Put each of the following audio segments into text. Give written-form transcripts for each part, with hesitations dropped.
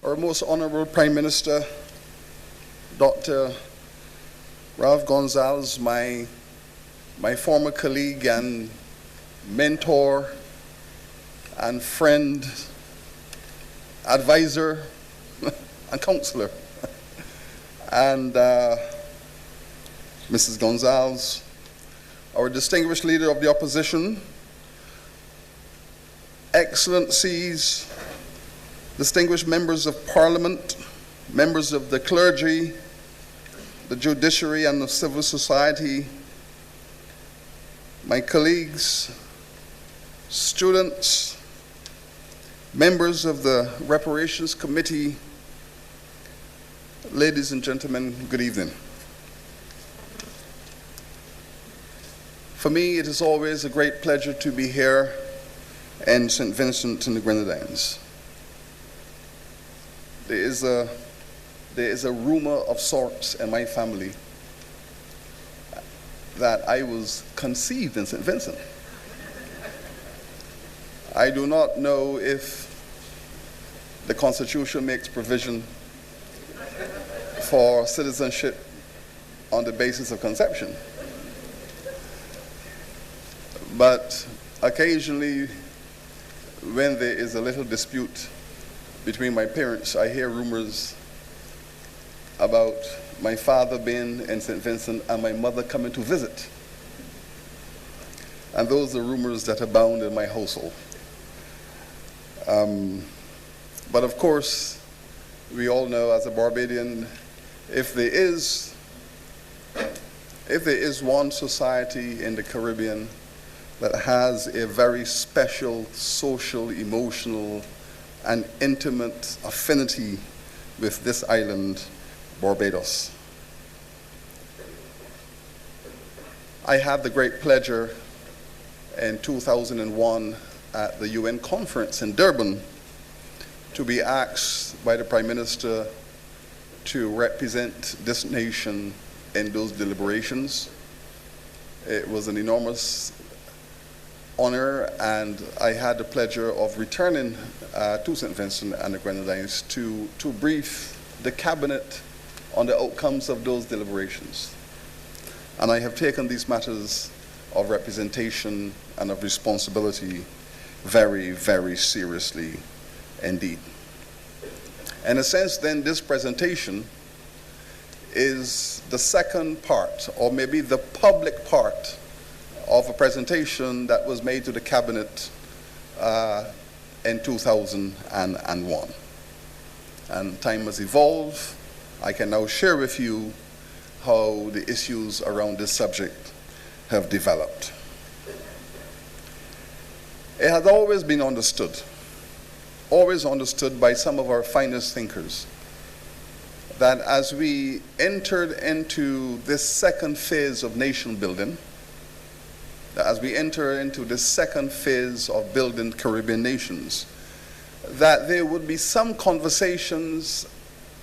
Our most honorable Prime Minister, Dr. Ralph Gonsalves, my former colleague and mentor and friend, advisor and counselor, and Mrs. Gonsalves, our distinguished leader of the opposition, Excellencies, distinguished members of Parliament, members of the clergy, the judiciary and the civil society, my colleagues, students, members of the Reparations Committee, ladies and gentlemen, good evening. For me, it is always a great pleasure to be here in St. Vincent and the Grenadines. There is a rumor of sorts in my family that I was conceived in St. Vincent. I do not know if the Constitution makes provision for citizenship on the basis of conception, but occasionally when there is a little dispute between my parents, I hear rumors about my father being in St. Vincent and my mother coming to visit. And those are rumors that abound in my household. But of course, we all know as a Barbadian, if there is one society in the Caribbean that has a very special social, emotional, and intimate affinity with this island, Barbados. I had the great pleasure in 2001 at the UN conference in Durban to be asked by the Prime Minister to represent this nation in those deliberations. It was an enormous honor, and I had the pleasure of returning to St. Vincent and the Grenadines to brief the cabinet on the outcomes of those deliberations. And I have taken these matters of representation and of responsibility very, very seriously indeed. In a sense, then, this presentation is the second part, or maybe the public part, of a presentation that was made to the cabinet in 2001. And time has evolved. I can now share with you how the issues around this subject have developed. It has always been understood by some of our finest thinkers, that as we entered into this second phase of nation building, as we enter into the second phase of building Caribbean nations, that there would be some conversations,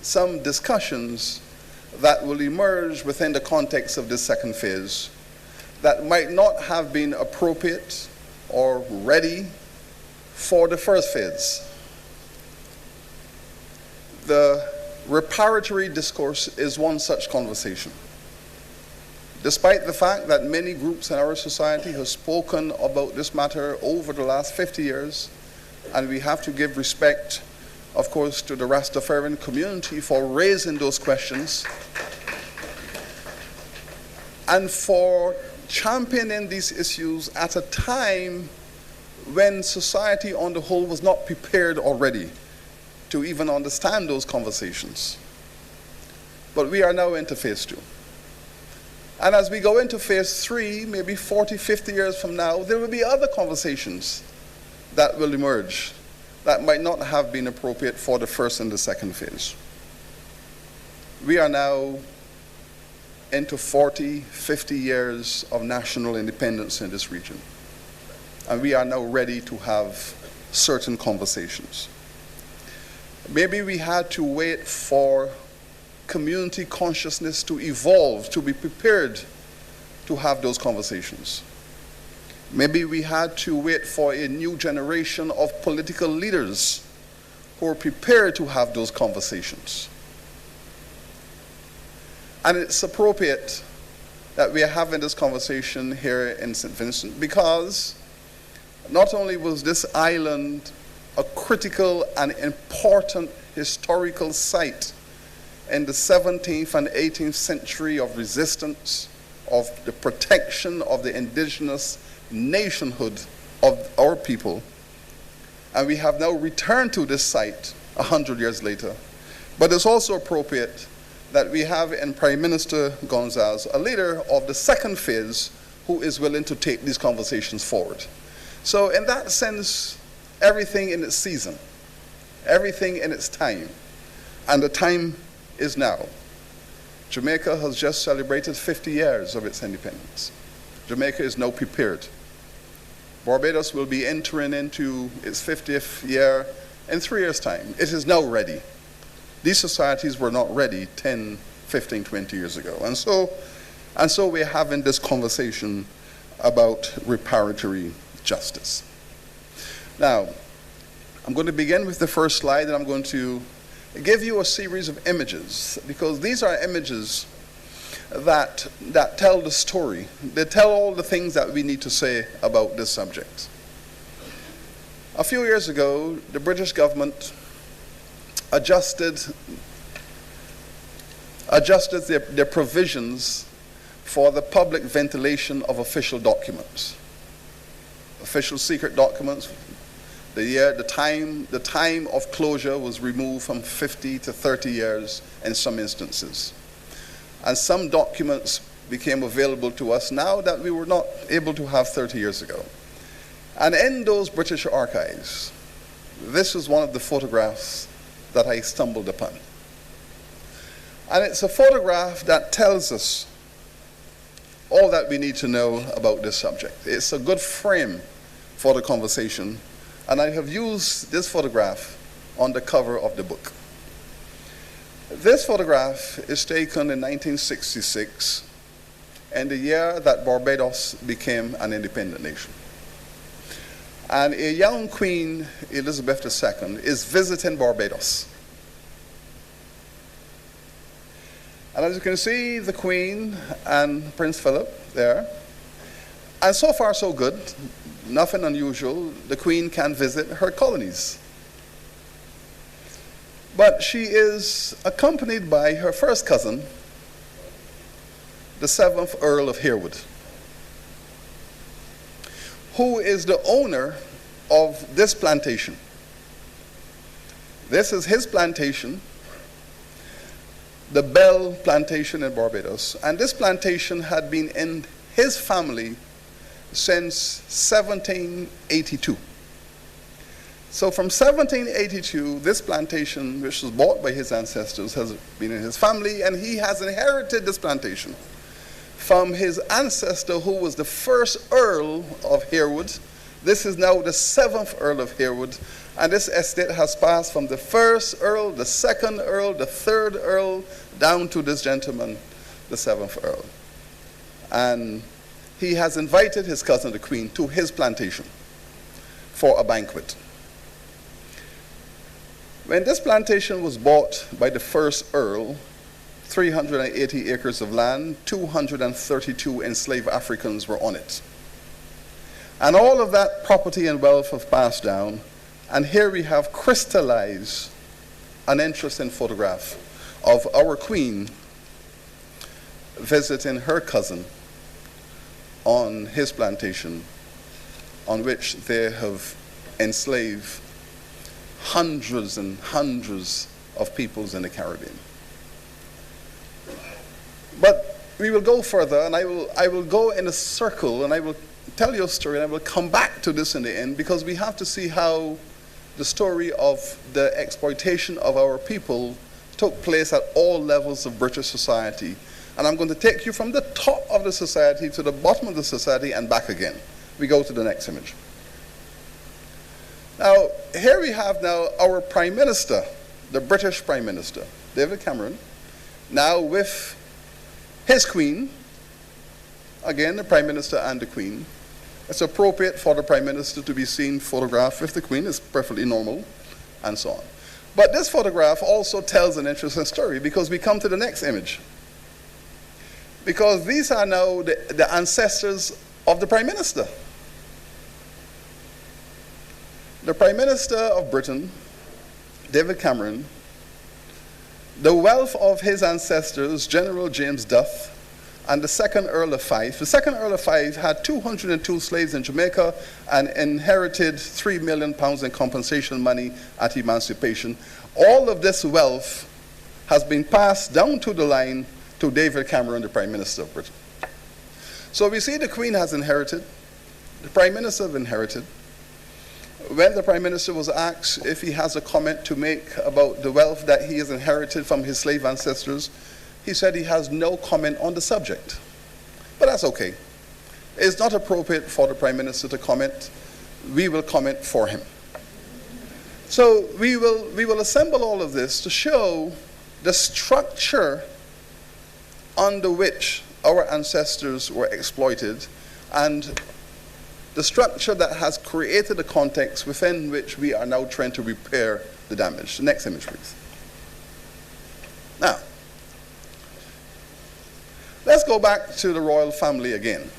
some discussions that will emerge within the context of this second phase that might not have been appropriate or ready for the first phase. The reparatory discourse is one such conversation. Despite the fact that many groups in our society have spoken about this matter over the last 50 years, and we have to give respect, of course, to the Rastafarian community for raising those questions and for championing these issues at a time when society on the whole was not prepared already to even understand those conversations. But we are now into phase 2. And as we go into phase 3, maybe 40, 50 years from now, there will be other conversations that will emerge that might not have been appropriate for the first and the second phase. We are now into 40, 50 years of national independence in this region. And we are now ready to have certain conversations. Maybe we had to wait for community consciousness to evolve, to be prepared to have those conversations. Maybe we had to wait for a new generation of political leaders who are prepared to have those conversations. And it's appropriate that we are having this conversation here in St. Vincent because not only was this island a critical and important historical site in the 17th and 18th century of resistance, of the protection of the indigenous nationhood of our people, and we have now returned to this site 100 years later. But it's also appropriate that we have in Prime Minister Gonzalez a leader of the second phase who is willing to take these conversations forward. So in that sense, everything in its season, everything in its time, and the time is now. Jamaica has just celebrated 50 years of its independence. Jamaica is now prepared. Barbados will be entering into its 50th year in 3 years' time. It is now ready. These societies were not ready 10, 15, 20 years ago. And so we're having this conversation about reparatory justice. Now, I'm going to begin with the first slide, and I'm going to give you a series of images, because these are images that tell the story. They tell all the things that we need to say about this subject. A few years ago, the British government adjusted their provisions for the public ventilation of official documents, official secret documents. The time of closure was removed from 50 to 30 years in some instances. And some documents became available to us now that we were not able to have 30 years ago. And in those British archives, this is one of the photographs that I stumbled upon. And it's a photograph that tells us all that we need to know about this subject. It's a good frame for the conversation, and I have used this photograph on the cover of the book. This photograph is taken in 1966, in the year that Barbados became an independent nation. And a young Queen, Elizabeth II, is visiting Barbados. And as you can see, the Queen and Prince Philip there. And so far, so good. Nothing unusual. The Queen can visit her colonies. But she is accompanied by her first cousin, the 7th Earl of Harewood, who is the owner of this plantation. This is his plantation, the Bell Plantation in Barbados. And this plantation had been in his family since 1782. So from 1782, this plantation, which was bought by his ancestors, has been in his family, and he has inherited this plantation from his ancestor, who was the 1st Earl of Harewood. This is now the 7th Earl of Harewood, and this estate has passed from the 1st Earl, the 2nd Earl, the 3rd Earl, down to this gentleman, the 7th Earl. And he has invited his cousin, the Queen, to his plantation for a banquet. When this plantation was bought by the 1st Earl, 380 acres of land, 232 enslaved Africans were on it. And all of that property and wealth have passed down, and here we have crystallized an interesting photograph of our Queen visiting her cousin on his plantation, on which they have enslaved hundreds and hundreds of peoples in the Caribbean. But we will go further, and I will go in a circle, and I will tell you a story, and I will come back to this in the end, because we have to see how the story of the exploitation of our people took place at all levels of British society. And I'm going to take you from the top of the society to the bottom of the society and back again. We go to the next image. Now, here we have now our Prime Minister, the British Prime Minister, David Cameron, now with his Queen, again, the Prime Minister and the Queen. It's appropriate for the Prime Minister to be seen photographed with the Queen. It's perfectly normal, and so on. But this photograph also tells an interesting story, because we come to the next image. Because these are now the ancestors of the Prime Minister. The Prime Minister of Britain, David Cameron, the wealth of his ancestors, General James Duff, and the second Earl of Fife. The second Earl of Fife had 202 slaves in Jamaica and inherited £3 million in compensation money at emancipation. All of this wealth has been passed down to the line to David Cameron, the Prime Minister of Britain. So we see the Queen has inherited, the Prime Minister has inherited. When the Prime Minister was asked if he has a comment to make about the wealth that he has inherited from his slave ancestors, he said he has no comment on the subject. But that's okay. It's not appropriate for the Prime Minister to comment. We will comment for him. So we will assemble all of this to show the structure under which our ancestors were exploited, and the structure that has created a context within which we are now trying to repair the damage. The next image, please. Now, let's go back to the royal family again.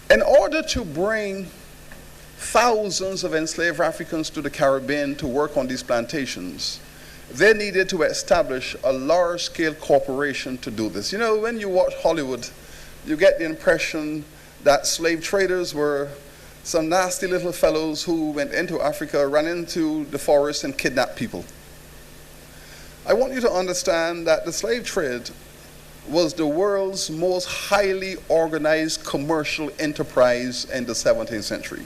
In order to bring thousands of enslaved Africans to the Caribbean to work on these plantations, they needed to establish a large-scale corporation to do this. You know, when you watch Hollywood, you get the impression that slave traders were some nasty little fellows who went into Africa, ran into the forest, and kidnapped people. I want you to understand that the slave trade was the world's most highly organized commercial enterprise in the 17th century.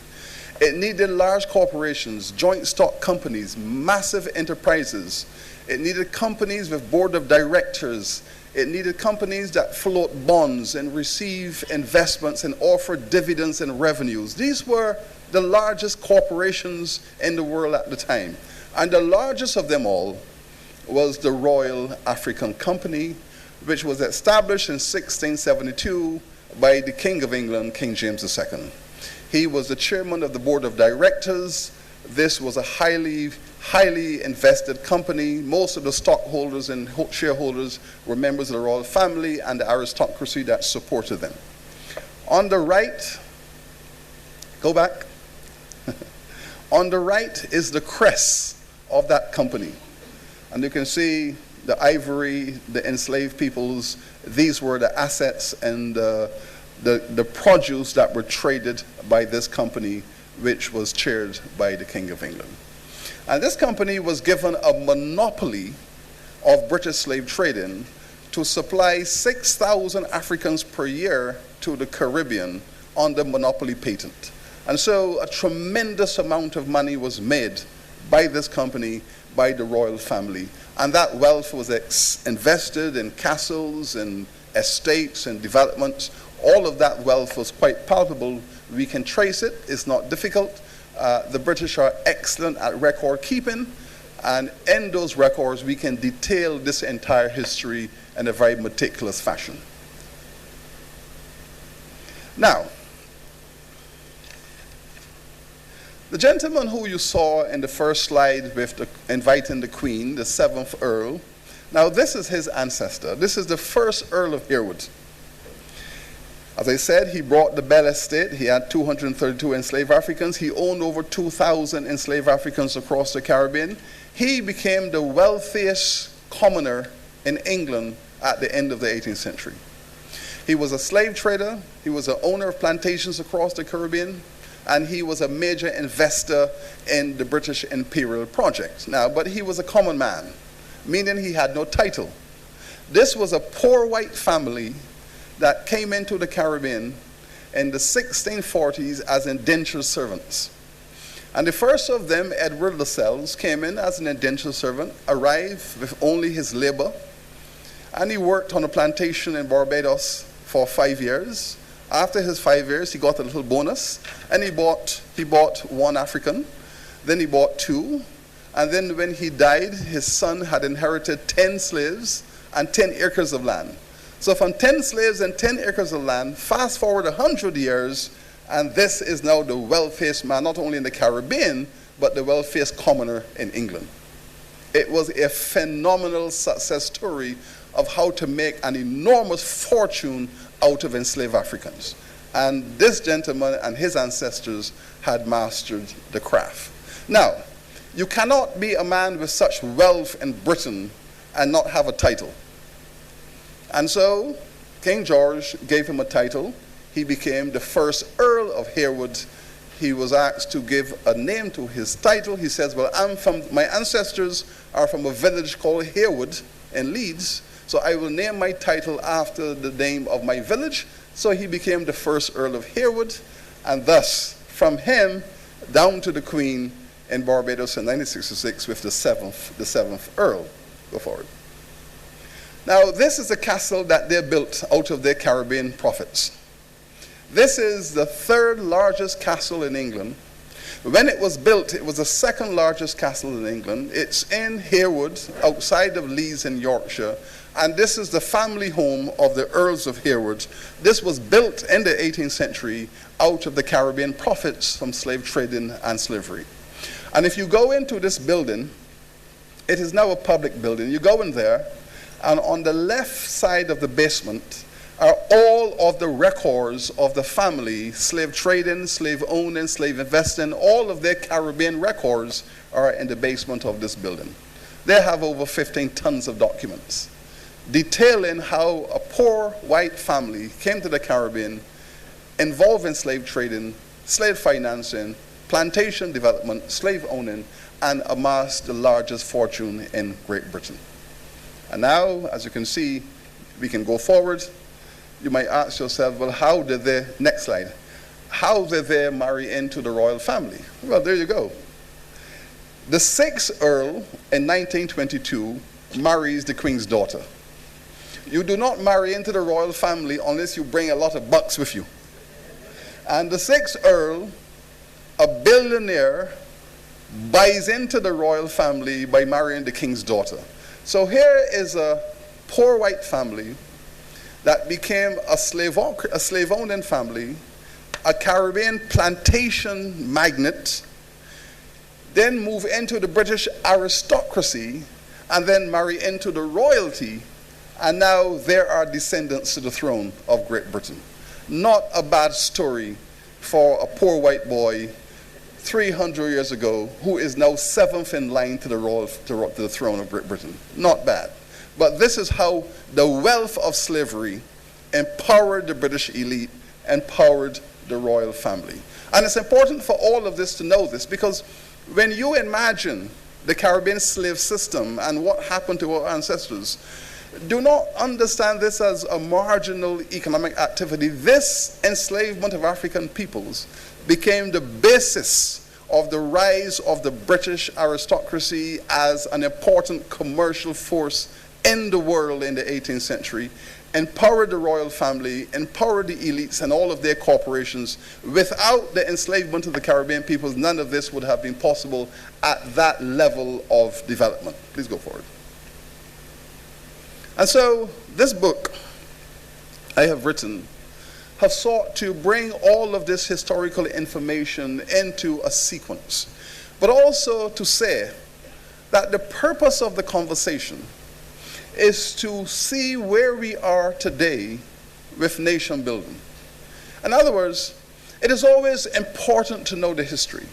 It needed large corporations, joint stock companies, massive enterprises. It needed companies with board of directors. It needed companies that float bonds and receive investments and offer dividends and revenues. These were the largest corporations in the world at the time. And the largest of them all was the Royal African Company, which was established in 1672 by the King of England, King James II. He was the chairman of the board of directors. This was a highly invested company. Most of the stockholders and shareholders were members of the royal family and the aristocracy that supported them. On the right, go back. On the right is the crest of that company. And you can see the ivory, the enslaved peoples. These were the assets and the produce that were traded by this company, which was chaired by the King of England. And this company was given a monopoly of British slave trading to supply 6,000 Africans per year to the Caribbean on the monopoly patent. And so a tremendous amount of money was made by this company, by the royal family. And that wealth was invested in castles and estates and developments. All of that wealth was quite palpable. We can trace it. It's not difficult. The British are excellent at record keeping, and in those records we can detail this entire history in a very meticulous fashion. Now, the gentleman who you saw in the first slide with inviting the Queen, the 7th Earl, now this is his ancestor. This is the first Earl of Harewood. As I said, he brought the Bell Estate. He had 232 enslaved Africans. He owned over 2,000 enslaved Africans across the Caribbean. He became the wealthiest commoner in England at the end of the 18th century. He was a slave trader. He was an owner of plantations across the Caribbean. And he was a major investor in the British Imperial Project. Now, but he was a common man, meaning he had no title. This was a poor white family that came into the Caribbean in the 1640s as indentured servants. And the first of them, Edward Lascelles, came in as an indentured servant, arrived with only his labor, and he worked on a plantation in Barbados for 5 years. After his 5 years, he got a little bonus, and he bought one African, then he bought two, and then when he died, his son had inherited 10 slaves and 10 acres of land. So from 10 slaves and 10 acres of land, fast forward 100 years, and this is now the wealthiest man, not only in the Caribbean, but the wealthiest commoner in England. It was a phenomenal success story of how to make an enormous fortune out of enslaved Africans. And this gentleman and his ancestors had mastered the craft. Now, you cannot be a man with such wealth in Britain and not have a title. And so, King George gave him a title. He became the first Earl of Harewood. He was asked to give a name to his title. He says, well, my ancestors are from a village called Harewood in Leeds, so I will name my title after the name of my village. So he became the first Earl of Harewood, and thus, from him down to the Queen in Barbados in 1966 with the seventh Earl. Go forward. Now, this is a castle that they built out of their Caribbean profits. This is the third largest castle in England. When it was built, it was the second largest castle in England. It's in Harewood, outside of Leeds in Yorkshire, and this is the family home of the Earls of Harewood. This was built in the 18th century out of the Caribbean profits from slave trading and slavery. And if you go into this building, it is now a public building. You go in there, and on the left side of the basement are all of the records of the family, slave trading, slave owning, slave investing. All of their Caribbean records are in the basement of this building. They have over 15 tons of documents detailing how a poor white family came to the Caribbean, involved in slave trading, slave financing, plantation development, slave owning, and amassed the largest fortune in Great Britain. And now, as you can see, we can go forward. You might ask yourself, well, how did they, next slide, how did they marry into the royal family? Well, there you go. The 6th Earl in 1922 marries the Queen's daughter. You do not marry into the royal family unless you bring a lot of bucks with you. And the 6th Earl, a billionaire, buys into the royal family by marrying the king's daughter. So here is a poor white family that became a slave-owning family, a Caribbean plantation magnate, then move into the British aristocracy, and then marry into the royalty, and now there are descendants to the throne of Great Britain. Not a bad story for a poor white boy 300 years ago who is now 7th in line to the throne of Great Britain. Not bad. But this is how the wealth of slavery empowered the British elite, empowered the royal family. And it's important for all of this to know this, because when you imagine the Caribbean slave system and what happened to our ancestors, do not understand this as a marginal economic activity. This enslavement of African peoples became the basis of the rise of the British aristocracy as an important commercial force in the world in the 18th century, empowered the royal family, empowered the elites and all of their corporations. Without the enslavement of the Caribbean peoples, none of this would have been possible at that level of development. Please go forward. And so this book I have written have sought to bring all of this historical information into a sequence, but also to say that the purpose of the conversation is to see where we are today with nation building. In other words, it is always important to know the history,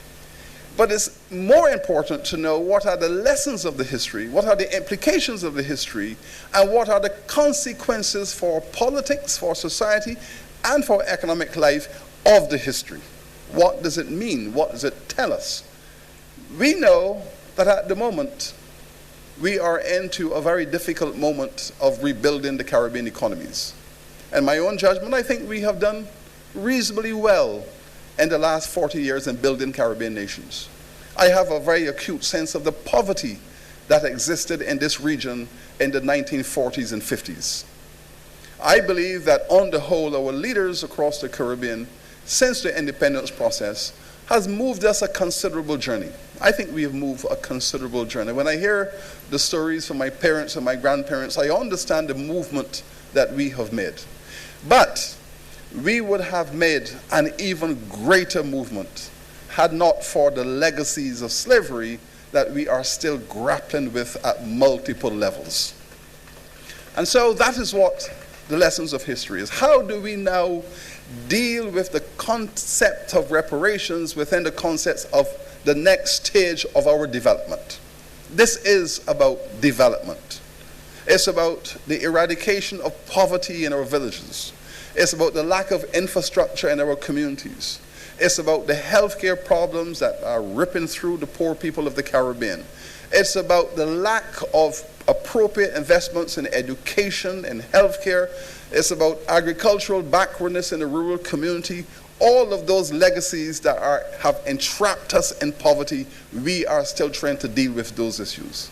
but it's more important to know what are the lessons of the history, what are the implications of the history, and what are the consequences for politics, for society, and for economic life of the history. What does it mean? What does it tell us? We know that at the moment, we are into a very difficult moment of rebuilding the Caribbean economies. In my own judgment, I think we have done reasonably well in the last 40 years in building Caribbean nations. I have a very acute sense of the poverty that existed in this region in the 1940s and 50s. I believe that on the whole, our leaders across the Caribbean, since the independence process, has moved us a considerable journey. I think we have moved a considerable journey. When I hear the stories from my parents and my grandparents, I understand the movement that we have made. But we would have made an even greater movement had not for the legacies of slavery that we are still grappling with at multiple levels. And so that is what the lessons of history is. How do we now deal with the concept of reparations within the concepts of the next stage of our development? This is about development. It's about the eradication of poverty in our villages. It's about the lack of infrastructure in our communities. It's about the healthcare problems that are ripping through the poor people of the Caribbean. It's about the lack of appropriate investments in education and healthcare. It's about agricultural backwardness in the rural community. All of those legacies that have entrapped us in poverty, we are still trying to deal with those issues.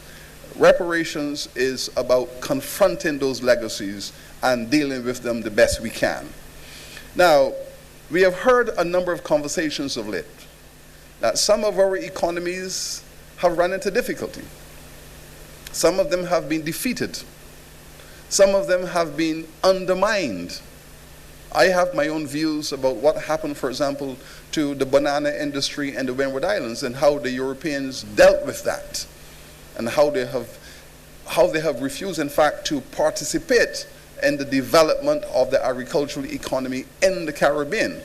Reparations is about confronting those legacies and dealing with them the best we can. Now, we have heard a number of conversations of late that some of our economies have run into difficulty. Some of them have been defeated. Some of them have been undermined. I have my own views about what happened, for example, to the banana industry in the Windward Islands and how the Europeans dealt with that, and how they have refused, in fact, to participate in the development of the agricultural economy in the Caribbean.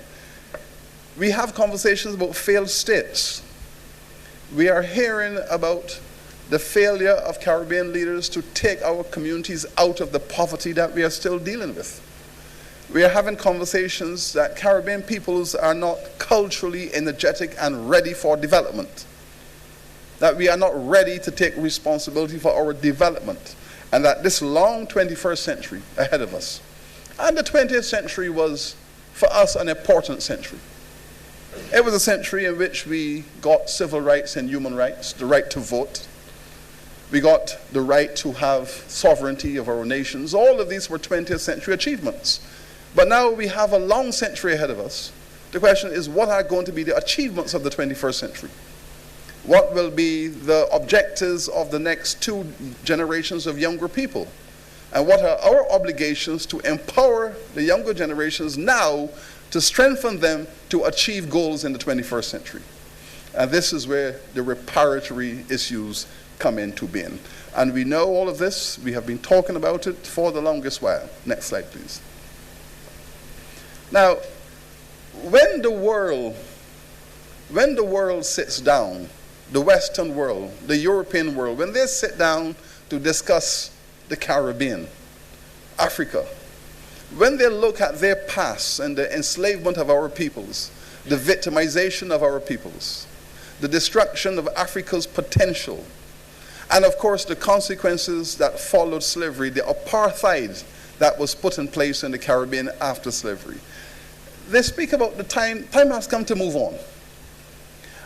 We have conversations about failed states. We are hearing about the failure of Caribbean leaders to take our communities out of the poverty that we are still dealing with. We are having conversations that Caribbean peoples are not culturally energetic and ready for development, that we are not ready to take responsibility for our development, and that this long 21st century ahead of us, and the 20th century was, for us, an important century. It was a century in which we got civil rights and human rights, the right to vote. We got the right to have sovereignty of our nations. All of these were 20th century achievements. But now we have a long century ahead of us. The question is, what are going to be the achievements of the 21st century? What will be the objectives of the next 2 generations of younger people? And what are our obligations to empower the younger generations now to strengthen them to achieve goals in the 21st century? And this is where the reparatory issues come into being. And we know all of this. We have been talking about it for the longest while. Next slide, please. Now, when the world sits down, the Western world, the European world, when they sit down to discuss the Caribbean, Africa, when they look at their past and the enslavement of our peoples, the victimization of our peoples, the destruction of Africa's potential, and of course the consequences that followed slavery, the apartheid that was put in place in the Caribbean after slavery, they speak about the time has come to move on.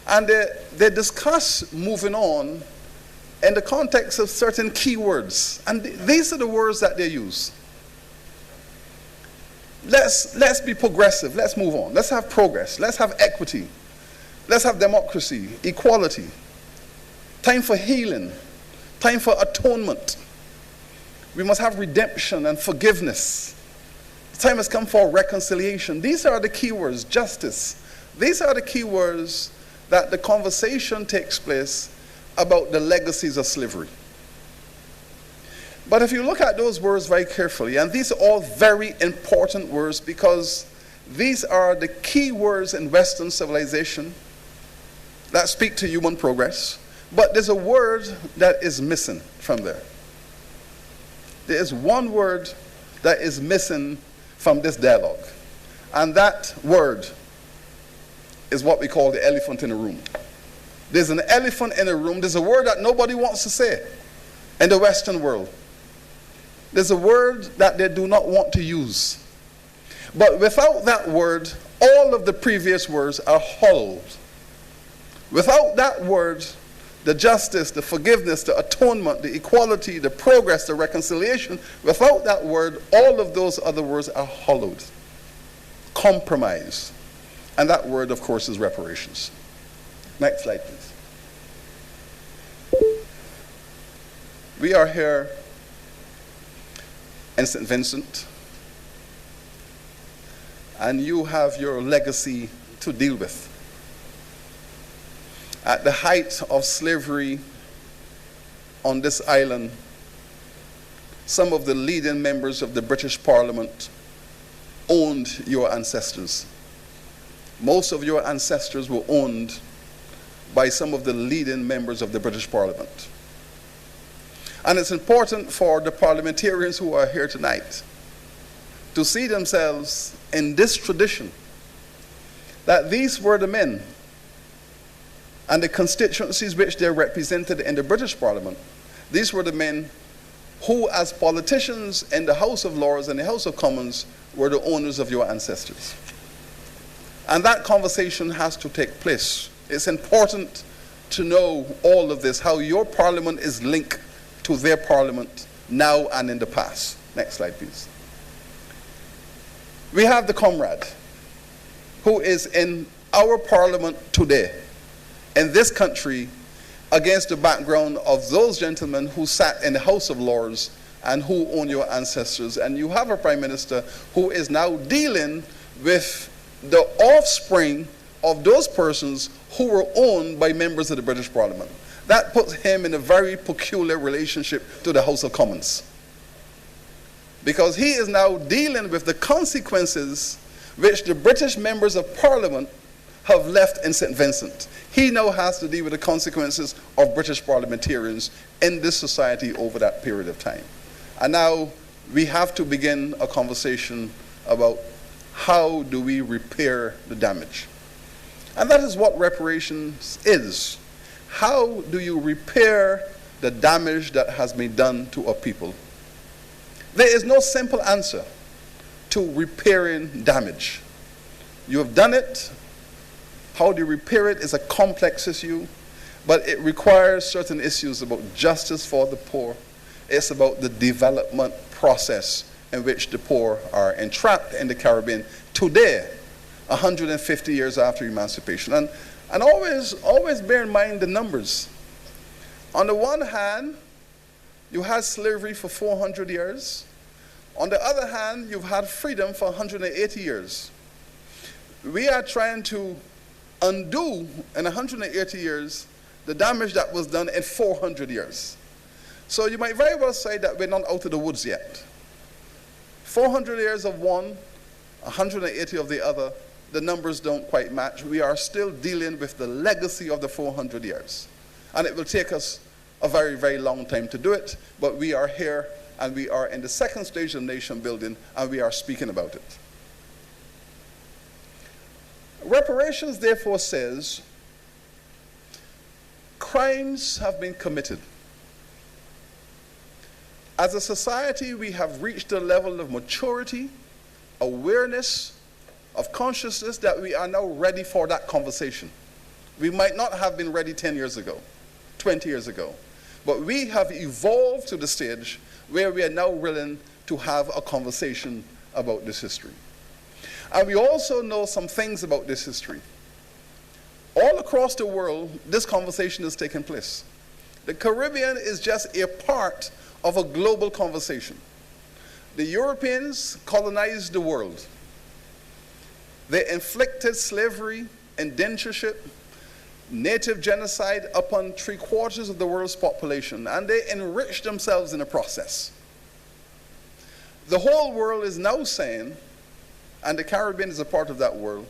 And they discuss moving on in the context of certain key words. And these are the words that they use. Let's be progressive. Let's move on. Let's have progress. Let's have equity. Let's have democracy, equality. Time for healing. Time for atonement. We must have redemption and forgiveness. The time has come for reconciliation. These are the key words. Justice. These are the key words that the conversation takes place about the legacies of slavery. But if you look at those words very carefully, and these are all very important words because these are the key words in Western civilization that speak to human progress, but there's a word that is missing from there. There is one word that is missing from this dialogue, and that word is what we call the elephant in the room. There's an elephant in the room. There's a word that nobody wants to say in the Western world. There's a word that they do not want to use. But without that word, all of the previous words are hollowed. Without that word, the justice, the forgiveness, the atonement, the equality, the progress, the reconciliation, without that word, all of those other words are hollowed. Compromise. And that word, of course, is reparations. Next slide, please. We are here in St. Vincent, and you have your legacy to deal with. At the height of slavery on this island, some of the leading members of the British Parliament owned your ancestors. Most of your ancestors were owned by some of the leading members of the British Parliament. And it's important for the parliamentarians who are here tonight to see themselves in this tradition, that these were the men and the constituencies which they represented in the British Parliament. These were the men who, as politicians in the House of Lords and the House of Commons, were the owners of your ancestors. And that conversation has to take place. It's important to know all of this, how your parliament is linked to their parliament now and in the past. Next slide, please. We have the comrade who is in our parliament today, in this country, against the background of those gentlemen who sat in the House of Lords and who own your ancestors. And you have a prime minister who is now dealing with the offspring of those persons who were owned by members of the British Parliament. That puts him in a very peculiar relationship to the House of Commons, because he is now dealing with the consequences which the British members of Parliament have left in St. Vincent. He now has to deal with the consequences of British parliamentarians in this society over that period of time. And now we have to begin a conversation about how do we repair the damage. And that is what reparations is. How do you repair the damage that has been done to a people? There is no simple answer to repairing damage. You have done it. How do you repair it is a complex issue, but it requires certain issues about justice for the poor. It's about the development process in which the poor are entrapped in the Caribbean today, 150 years after emancipation. And always bear in mind the numbers. On the one hand, you had slavery for 400 years. On the other hand, you've had freedom for 180 years. We are trying to undo in 180 years the damage that was done in 400 years. So you might very well say that we're not out of the woods yet. 400 years of one, 180 of the other, the numbers don't quite match. We are still dealing with the legacy of the 400 years. And it will take us a very, very long time to do it, but we are here and we are in the second stage of nation building and we are speaking about it. Reparations, therefore, says crimes have been committed. As a society, we have reached a level of maturity, awareness, of consciousness that we are now ready for that conversation. We might not have been ready 10 years ago, 20 years ago, but we have evolved to the stage where we are now willing to have a conversation about this history. And we also know some things about this history. All across the world, this conversation is taking place. The Caribbean is just a part of a global conversation. The Europeans colonized the world. They inflicted slavery, indentureship, native genocide upon 3/4 of the world's population, and they enriched themselves in the process. The whole world is now saying, and the Caribbean is a part of that world,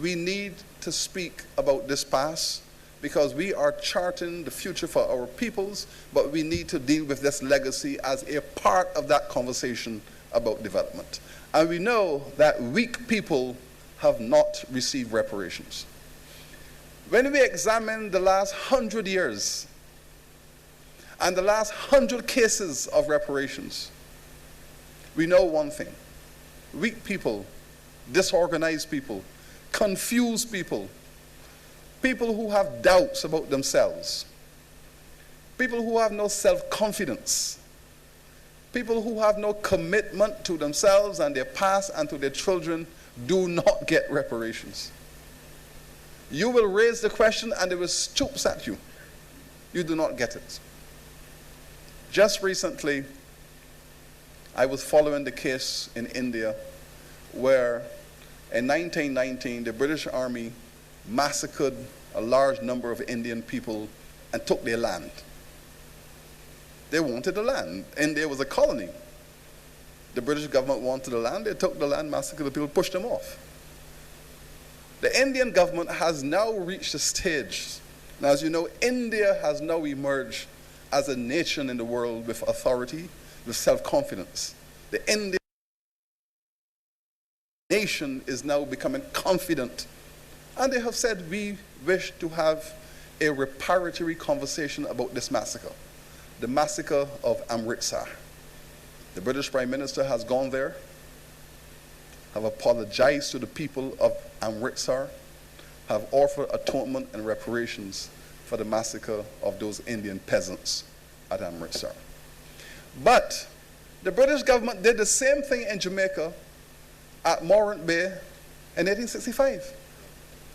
we need to speak about this past because we are charting the future for our peoples, but we need to deal with this legacy as a part of that conversation about development. And we know that weak people have not received reparations. When we examine the last 100 years and the last 100 cases of reparations, we know one thing. Weak people, disorganized people, confused people, people who have doubts about themselves, people who have no self-confidence, people who have no commitment to themselves and their past and to their children do not get reparations. You will raise the question and they will stoop at you. You do not get it. Just recently, I was following the case in India where in 1919 the British Army massacred a large number of Indian people and took their land. They wanted the land. India was a colony. The British government wanted the land. They took the land, massacred the people, pushed them off. The Indian government has now reached a stage. Now, as you know, India has now emerged as a nation in the world with authority, with self-confidence. The Indian nation is now becoming confident. And they have said, we wish to have a reparatory conversation about this massacre, the massacre of Amritsar. The British Prime Minister has gone there, have apologized to the people of Amritsar, have offered atonement and reparations for the massacre of those Indian peasants at Amritsar. But the British government did the same thing in Jamaica at Morant Bay in 1865.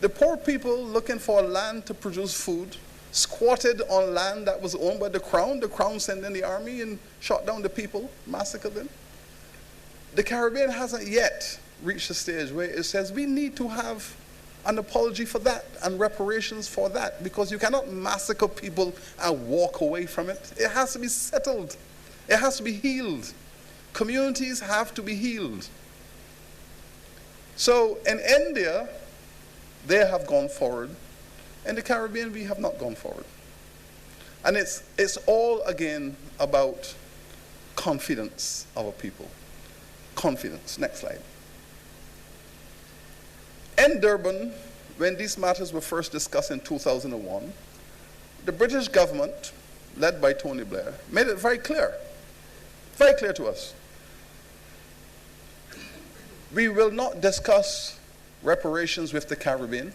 The poor people looking for land to produce food squatted on land that was owned by the Crown. The Crown sent in the army and shot down the people, massacred them. The Caribbean hasn't yet reached a stage where it says we need to have an apology for that and reparations for that, because you cannot massacre people and walk away from it. It has to be settled. It has to be healed. Communities have to be healed. So in India, they have gone forward. In the Caribbean, we have not gone forward. And it's all, again, about confidence of a people. Confidence. Next slide. In Durban, when these matters were first discussed in 2001, the British government, led by Tony Blair, made it very clear to us. We will not discuss reparations with the Caribbean.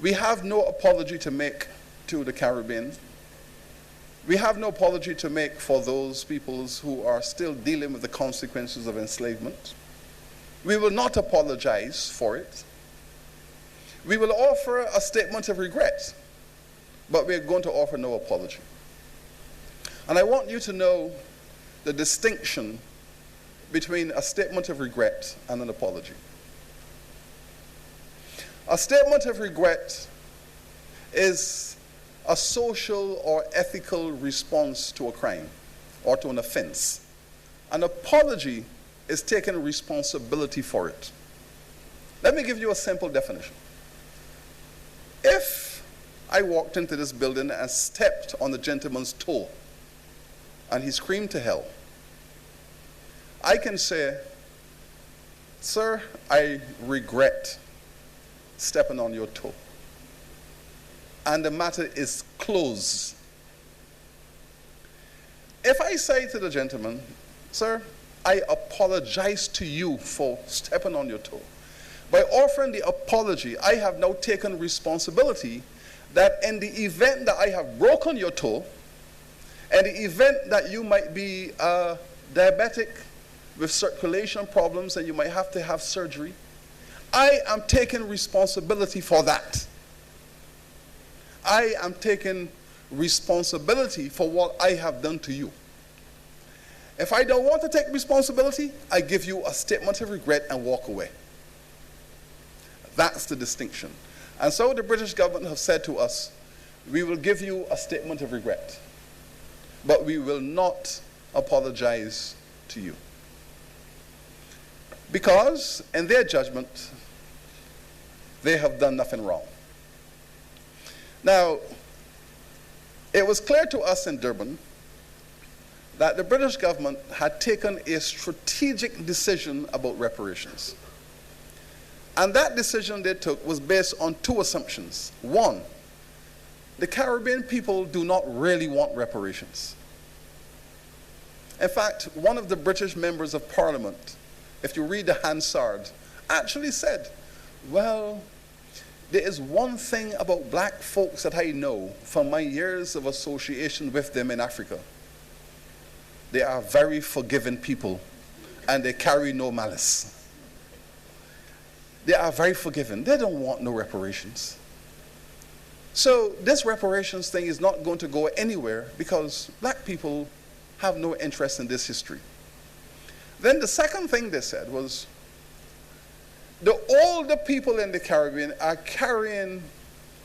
We have no apology to make to the Caribbean. We have no apology to make for those peoples who are still dealing with the consequences of enslavement. We will not apologize for it. We will offer a statement of regret, but we're going to offer no apology. And I want you to know the distinction between a statement of regret and an apology. A statement of regret is a social or ethical response to a crime or to an offense. An apology is taking responsibility for it. Let me give you a simple definition. If I walked into this building and stepped on the gentleman's toe and he screamed to hell, I can say, sir, I regret stepping on your toe. And the matter is closed. If I say to the gentleman, sir, I apologize to you for stepping on your toe. By offering the apology, I have now taken responsibility that in the event that I have broken your toe, and the event that you might be diabetic with circulation problems and you might have to have surgery, I am taking responsibility for that. I am taking responsibility for what I have done to you. If I don't want to take responsibility, I give you a statement of regret and walk away. That's the distinction. And so the British government have said to us, we will give you a statement of regret, but we will not apologize to you. Because in their judgment, they have done nothing wrong. Now, it was clear to us in Durban that the British government had taken a strategic decision about reparations. And that decision they took was based on two assumptions. One, the Caribbean people do not really want reparations. In fact, one of the British members of Parliament, if you read the Hansard, actually said, well, there is one thing about black folks that I know from my years of association with them in Africa. They are very forgiving people and they carry no malice. They are very forgiving. They don't want no reparations. So this reparations thing is not going to go anywhere because black people have no interest in this history. Then the second thing they said was, The older people in the Caribbean are carrying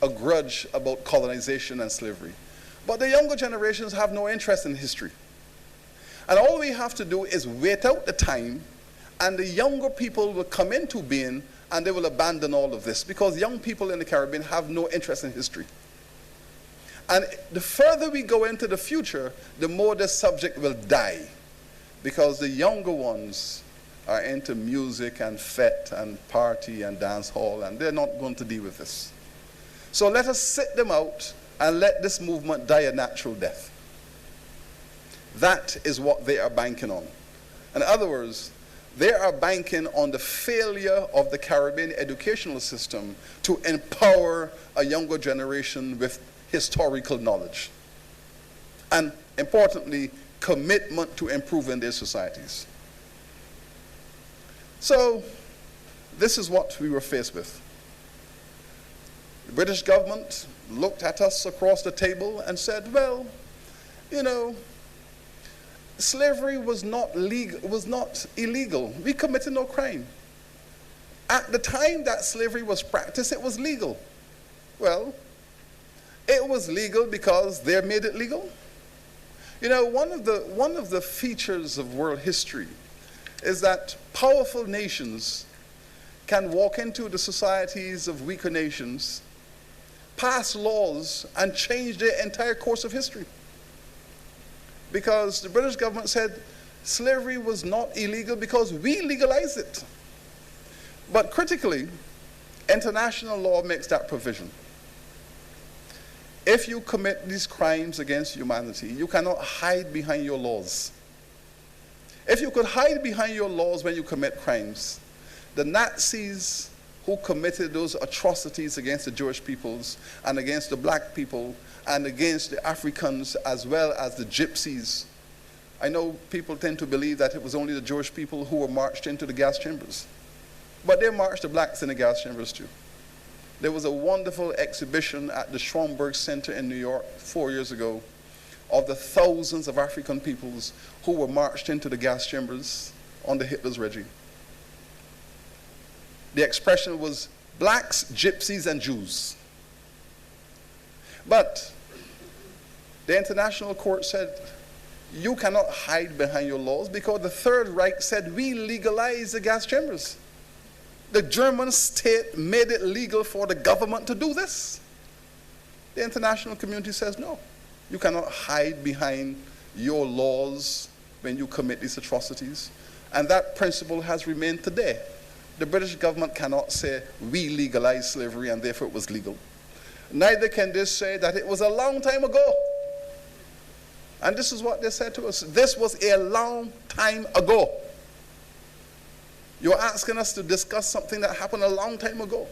a grudge about colonization and slavery. But the younger generations have no interest in history. And all we have to do is wait out the time, and the younger people will come into being, and they will abandon all of this, because young people in the Caribbean have no interest in history. And the further we go into the future, the more this subject will die, because the younger ones are into music and fete and party and dance hall, and they're not going to deal with this. So let us sit them out and let this movement die a natural death. That is what they are banking on. In other words, they are banking on the failure of the Caribbean educational system to empower a younger generation with historical knowledge. And importantly, commitment to improving their societies. So, this is what we were faced with. The British government looked at us across the table and said, well, you know, slavery was not illegal. We committed no crime. At the time that slavery was practiced, it was legal. Well, it was legal because they made it legal. You know, one of the features of world history is that powerful nations can walk into the societies of weaker nations, pass laws, and change the entire course of history. Because the British government said slavery was not illegal because we legalized it. But critically, international law makes that provision. If you commit these crimes against humanity, you cannot hide behind your laws. If you could hide behind your laws when you commit crimes, the Nazis who committed those atrocities against the Jewish peoples and against the black people and against the Africans as well as the gypsies. I know people tend to believe that it was only the Jewish people who were marched into the gas chambers. But they marched the blacks in the gas chambers too. There was a wonderful exhibition at the Schomburg Center in New York 4 years ago of the thousands of African peoples who were marched into the gas chambers under Hitler's regime. The expression was blacks, gypsies, and Jews. But the International Court said, you cannot hide behind your laws because the Third Reich said we legalized the gas chambers. The German state made it legal for the government to do this. The international community says no. You cannot hide behind your laws when you commit these atrocities. And that principle has remained today. The British government cannot say we legalized slavery and therefore it was legal. Neither can they say that it was a long time ago. And this is what they said to us. This was a long time ago. You're asking us to discuss something that happened a long time ago.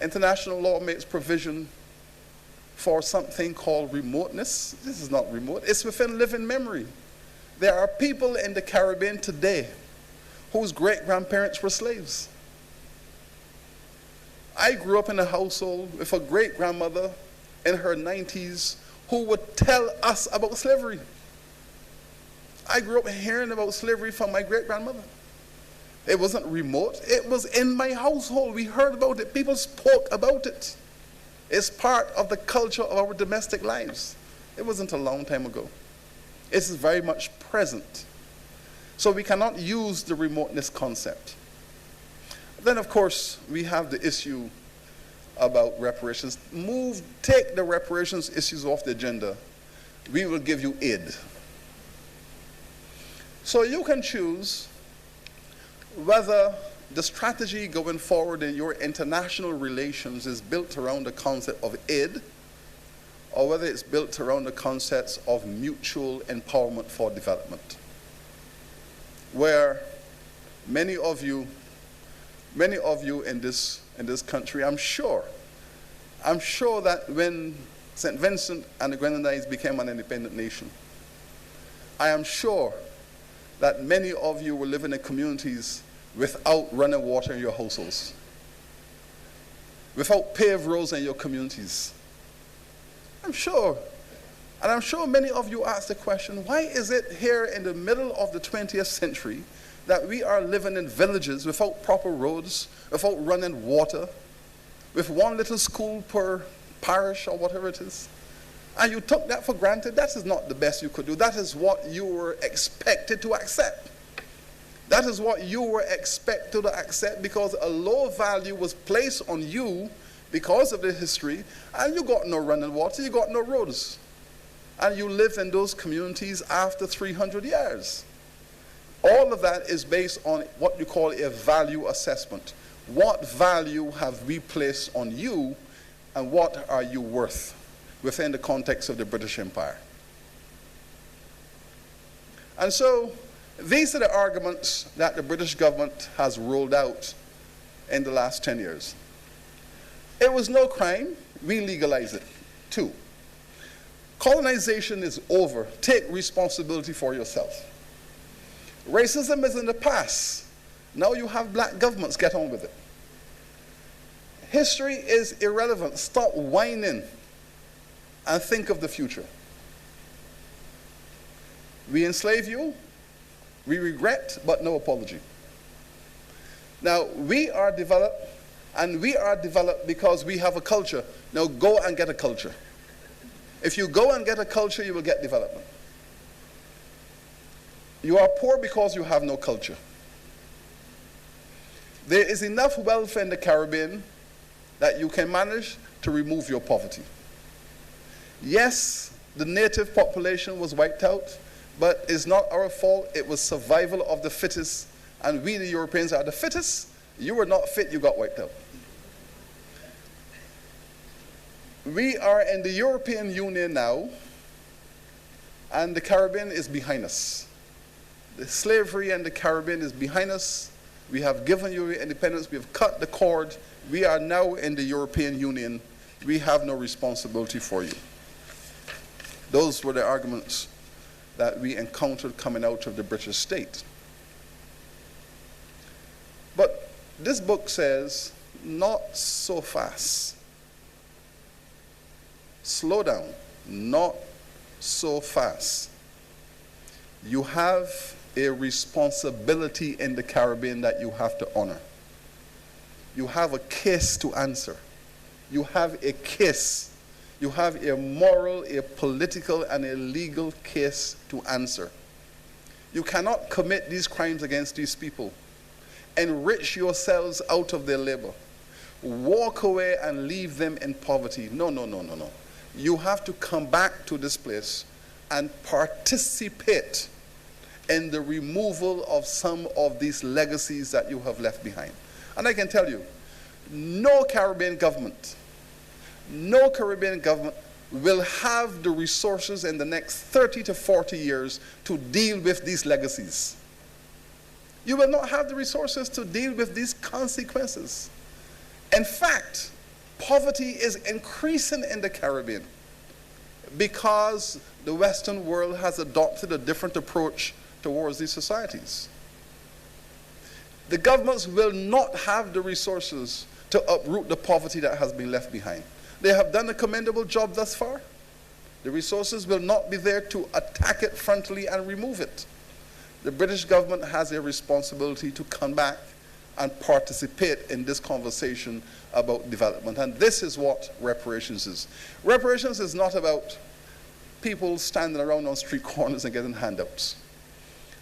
International law makes provision for something called remoteness. This is not remote. It's within living memory. There are people in the Caribbean today whose great-grandparents were slaves. I grew up in a household with a great-grandmother in her 90s who would tell us about slavery. I grew up hearing about slavery from my great-grandmother. It wasn't remote. It was in my household. We heard about it. People spoke about it. It's part of the culture of our domestic lives. It wasn't a long time ago. It's very much present. So we cannot use the remoteness concept. Then, of course, we have the issue about reparations. Take the reparations issues off the agenda. We will give you aid. So you can choose whether the strategy going forward in your international relations is built around the concept of aid, or whether it's built around the concepts of mutual empowerment for development, where many of you in this country, I'm sure that when St. Vincent and the Grenadines became an independent nation, I am sure that many of you will live in communities without running water in your households, without paved roads in your communities. I'm sure. And I'm sure many of you ask the question, why is it here in the middle of the 20th century that we are living in villages without proper roads, without running water, with one little school per parish or whatever it is, and you took that for granted, that is not the best you could do. That is what you were expected to accept. That is what you were expected to accept, because a low value was placed on you because of the history, and you got no running water, you got no roads. And you live in those communities after 300 years. All of that is based on what you call a value assessment. What value have we placed on you, and what are you worth within the context of the British Empire? And so these are the arguments that the British government has rolled out in the last 10 years. It was no crime, we legalize it. 2, colonization is over. Take responsibility for yourself. Racism is in the past. Now you have black governments, get on with it. History is irrelevant. Stop whining and think of the future. We enslave you, we regret, but no apology. Now, we are developed, and we are developed because we have a culture. Now go and get a culture. If you go and get a culture, you will get development. You are poor because you have no culture. There is enough wealth in the Caribbean that you can manage to remove your poverty. Yes, the native population was wiped out, but it's not our fault. It was survival of the fittest, and we, the Europeans, are the fittest. You were not fit, you got wiped out. We are in the European Union now, and the Caribbean is behind us. The slavery in the Caribbean is behind us. We have given you independence. We have cut the cord. We are now in the European Union. We have no responsibility for you. Those were the arguments that we encountered coming out of the British state. But this book says, not so fast. Slow down, not so fast. You have a responsibility in the Caribbean that you have to honor. You have a case to answer. You have a case. You have a moral, a political, and a legal case to answer. You cannot commit these crimes against these people, enrich yourselves out of their labor, walk away and leave them in poverty. No, no, no, no, no. You have to come back to this place and participate in the removal of some of these legacies that you have left behind. And I can tell you, no Caribbean government will have the resources in the next 30 to 40 years to deal with these legacies. You will not have the resources to deal with these consequences. In fact, poverty is increasing in the Caribbean because the Western world has adopted a different approach towards these societies. The governments will not have the resources to uproot the poverty that has been left behind. They have done a commendable job thus far. The resources will not be there to attack it frontally and remove it. The British government has a responsibility to come back and participate in this conversation about development. And this is what reparations is. Reparations is not about people standing around on street corners and getting handouts.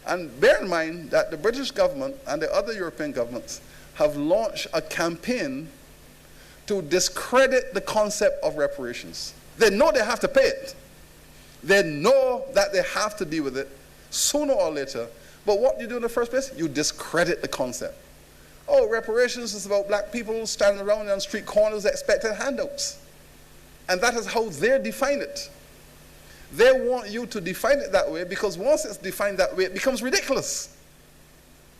And bear in mind that the British government and the other European governments have launched a campaign to discredit the concept of reparations. They know they have to pay it. They know that they have to deal with it sooner or later. But what do you do in the first place? You discredit the concept. Oh, reparations is about black people standing around on street corners expecting handouts. And that is how they define it. They want you to define it that way because once it's defined that way, it becomes ridiculous.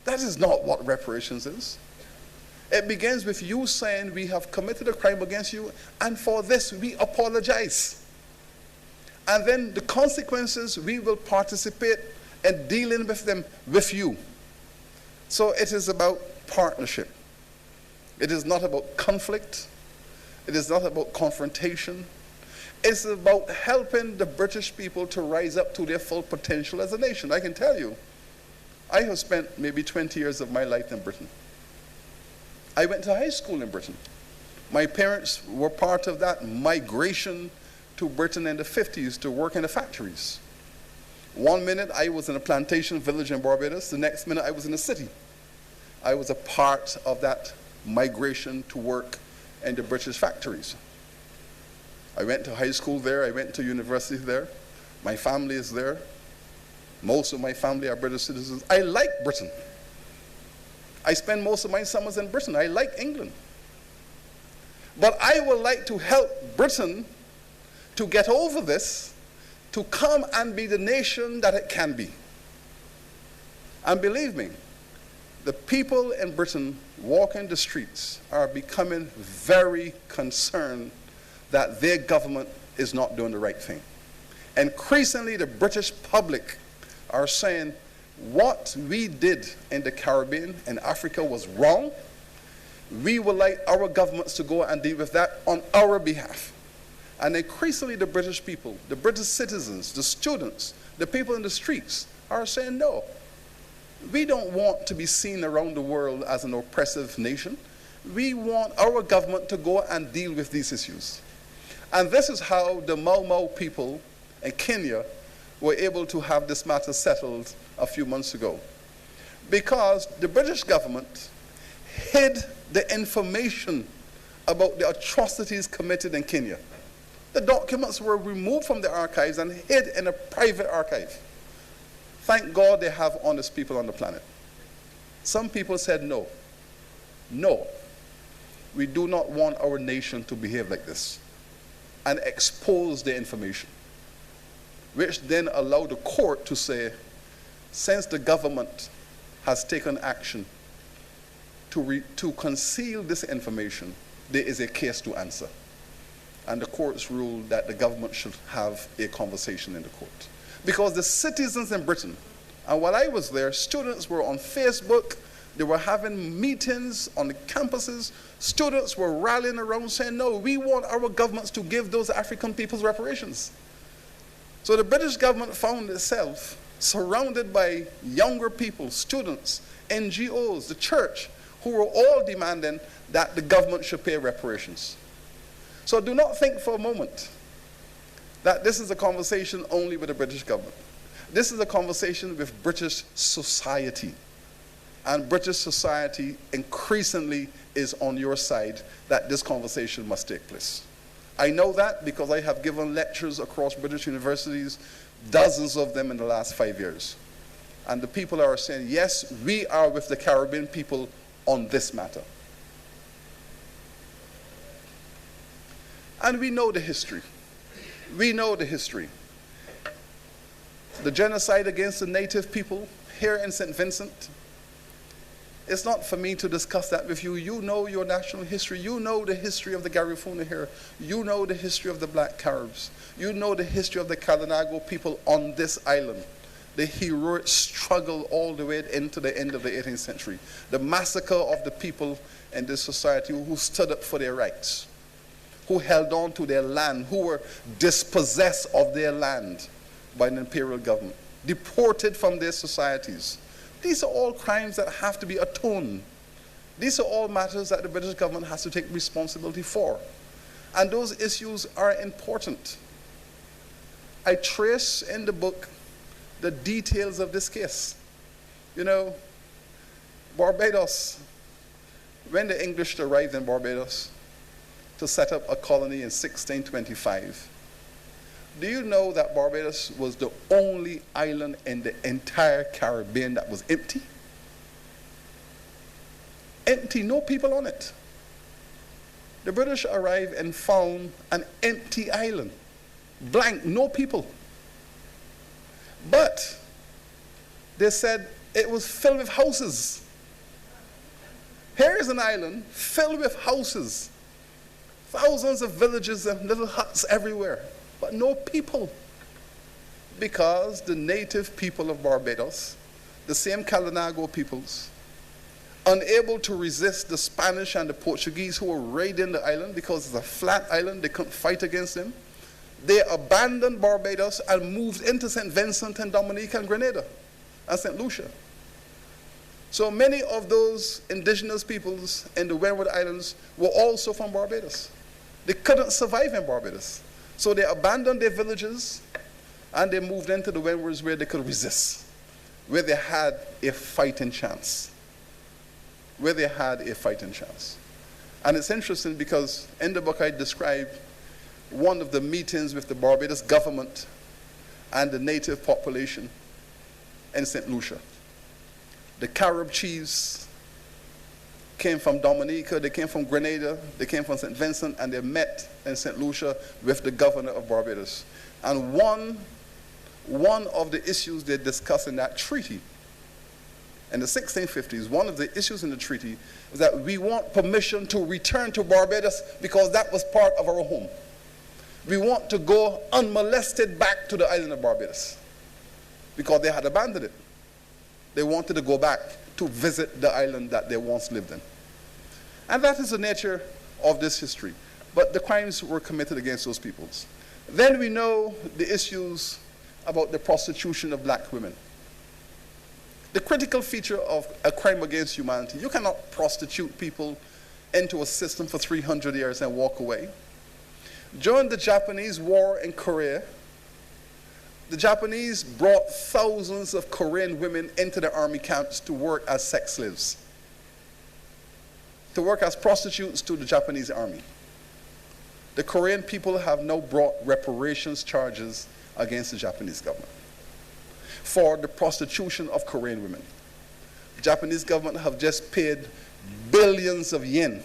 That is not what reparations is. It begins with you saying, we have committed a crime against you, and for this we apologize. And then the consequences, we will participate in dealing with them with you. So it is about partnership. It is not about conflict. It is not about confrontation. It's about helping the British people to rise up to their full potential as a nation. I can tell you, I have spent maybe 20 years of my life in Britain. I went to high school in Britain. My parents were part of that migration to Britain in the 50s to work in the factories. One minute I was in a plantation village in Barbados, the next minute I was in a city. I was a part of that migration to work in the British factories. I went to high school there, I went to university there. My family is there. Most of my family are British citizens. I like Britain. I spend most of my summers in Britain. I like England. But I would like to help Britain to get over this, to come and be the nation that it can be. And believe me, the people in Britain walking the streets are becoming very concerned that their government is not doing the right thing. Increasingly, the British public are saying what we did in the Caribbean and Africa was wrong. We would like our governments to go and deal with that on our behalf. And increasingly the British people, the British citizens, the students, the people in the streets are saying no. We don't want to be seen around the world as an oppressive nation. We want our government to go and deal with these issues. And this is how the Mau Mau people in Kenya were able to have this matter settled a few months ago. Because the British government hid the information about the atrocities committed in Kenya. The documents were removed from the archives and hid in a private archive. Thank God they have honest people on the planet. Some people said no. No. We do not want our nation to behave like this, and expose the information, which then allowed the court to say, since the government has taken action to conceal this information, there is a case to answer. And the courts ruled that the government should have a conversation in the court. Because the citizens in Britain, and while I was there, students were on Facebook, they were having meetings on the campuses, students were rallying around saying, no, we want our governments to give those African peoples reparations. So the British government found itself surrounded by younger people, students, NGOs, the church, who were all demanding that the government should pay reparations. So do not think for a moment that this is a conversation only with the British government. This is a conversation with British society. And British society increasingly is on your side that this conversation must take place. I know that because I have given lectures across British universities, dozens of them in the last 5 years. And the people are saying, yes, we are with the Caribbean people on this matter. And we know the history. We know the history. The genocide against the native people here in St. Vincent. It's not for me to discuss that with you. You know your national history. You know the history of the Garifuna here. You know the history of the Black Caribs. You know the history of the Kalinago people on this island. The heroic struggle all the way into the end of the 18th century. The massacre of the people in this society who stood up for their rights, who held on to their land, who were dispossessed of their land by an imperial government, deported from their societies. These are all crimes that have to be atoned. These are all matters that the British government has to take responsibility for. And those issues are important. I trace in the book the details of this case. You know, Barbados, when the English arrived in Barbados to set up a colony in 1625, do you know that Barbados was the only island in the entire Caribbean that was empty? Empty, no people on it. The British arrived and found an empty island, blank, no people. But they said it was filled with houses. Here is an island filled with houses, thousands of villages and little huts everywhere, but no people. Because the native people of Barbados, the same Kalinago peoples, unable to resist the Spanish and the Portuguese who were raiding the island because it's a flat island, they couldn't fight against them. They abandoned Barbados and moved into St. Vincent and Dominique and Grenada and St. Lucia. So many of those indigenous peoples in the Windward Islands were also from Barbados. They couldn't survive in Barbados. So they abandoned their villages and they moved into the Windwards where they could resist, where they had a fighting chance. Where they had a fighting chance. And it's interesting because in the book I describe one of the meetings with the Barbados government and the native population in St. Lucia. The Carib chiefs came from Dominica, they came from Grenada, they came from St. Vincent, and they met in St. Lucia with the governor of Barbados. And one of the issues they discussed in that treaty, in the 1650s, one of the issues in the treaty was that we want permission to return to Barbados because that was part of our home. We want to go unmolested back to the island of Barbados because they had abandoned it. They wanted to go back to visit the island that they once lived in. And that is the nature of this history. But the crimes were committed against those peoples. Then we know the issues about the prostitution of black women. The critical feature of a crime against humanity, you cannot prostitute people into a system for 300 years and walk away. During the Japanese war in Korea, the Japanese brought thousands of Korean women into the army camps to work as sex slaves, to work as prostitutes to the Japanese army. The Korean people have now brought reparations charges against the Japanese government for the prostitution of Korean women. The Japanese government have just paid billions of yen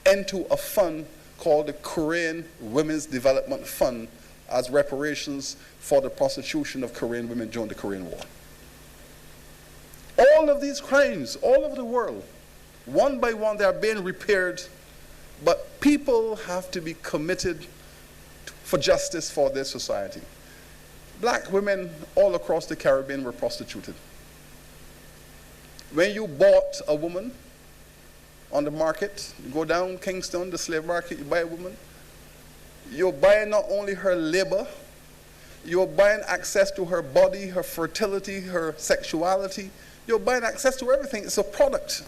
into a fund called the Korean Women's Development Fund as reparations for the prostitution of Korean women during the Korean War. All of these crimes, all over the world, one by one, they are being repaired, but people have to be committed for justice for their society. Black women all across the Caribbean were prostituted. When you bought a woman on the market, you go down Kingstown, the slave market, you buy a woman, you're buying not only her labor, you're buying access to her body, her fertility, her sexuality, you're buying access to everything. It's a product.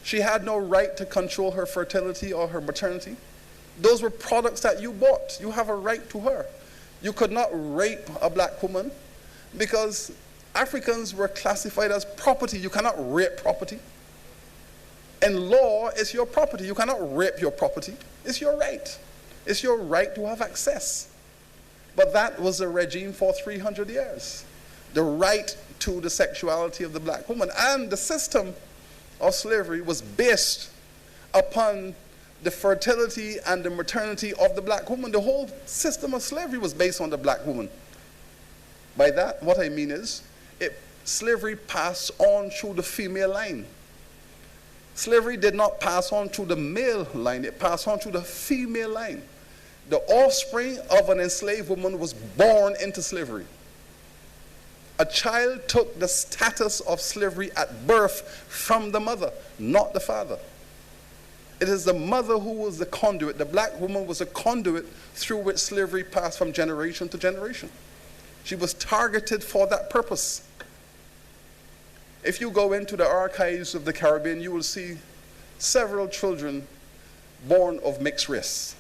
She had no right to control her fertility or her maternity. Those were products that you bought. You have a right to her. You could not rape a black woman because Africans were classified as property. You cannot rape property. In law, it's your property. You cannot rape your property. It's your right. It's your right to have access. But that was the regime for 300 years. The right to the sexuality of the black woman. And the system of slavery was based upon the fertility and the maternity of the black woman. The whole system of slavery was based on the black woman. By that, what I mean is, slavery passed on through the female line. Slavery did not pass on through the male line, it passed on through the female line. The offspring of an enslaved woman was born into slavery. A child took the status of slavery at birth from the mother, not the father. It is the mother who was the conduit. The black woman was a conduit through which slavery passed from generation to generation. She was targeted for that purpose. If you go into the archives of the Caribbean, you will see several children born of mixed race.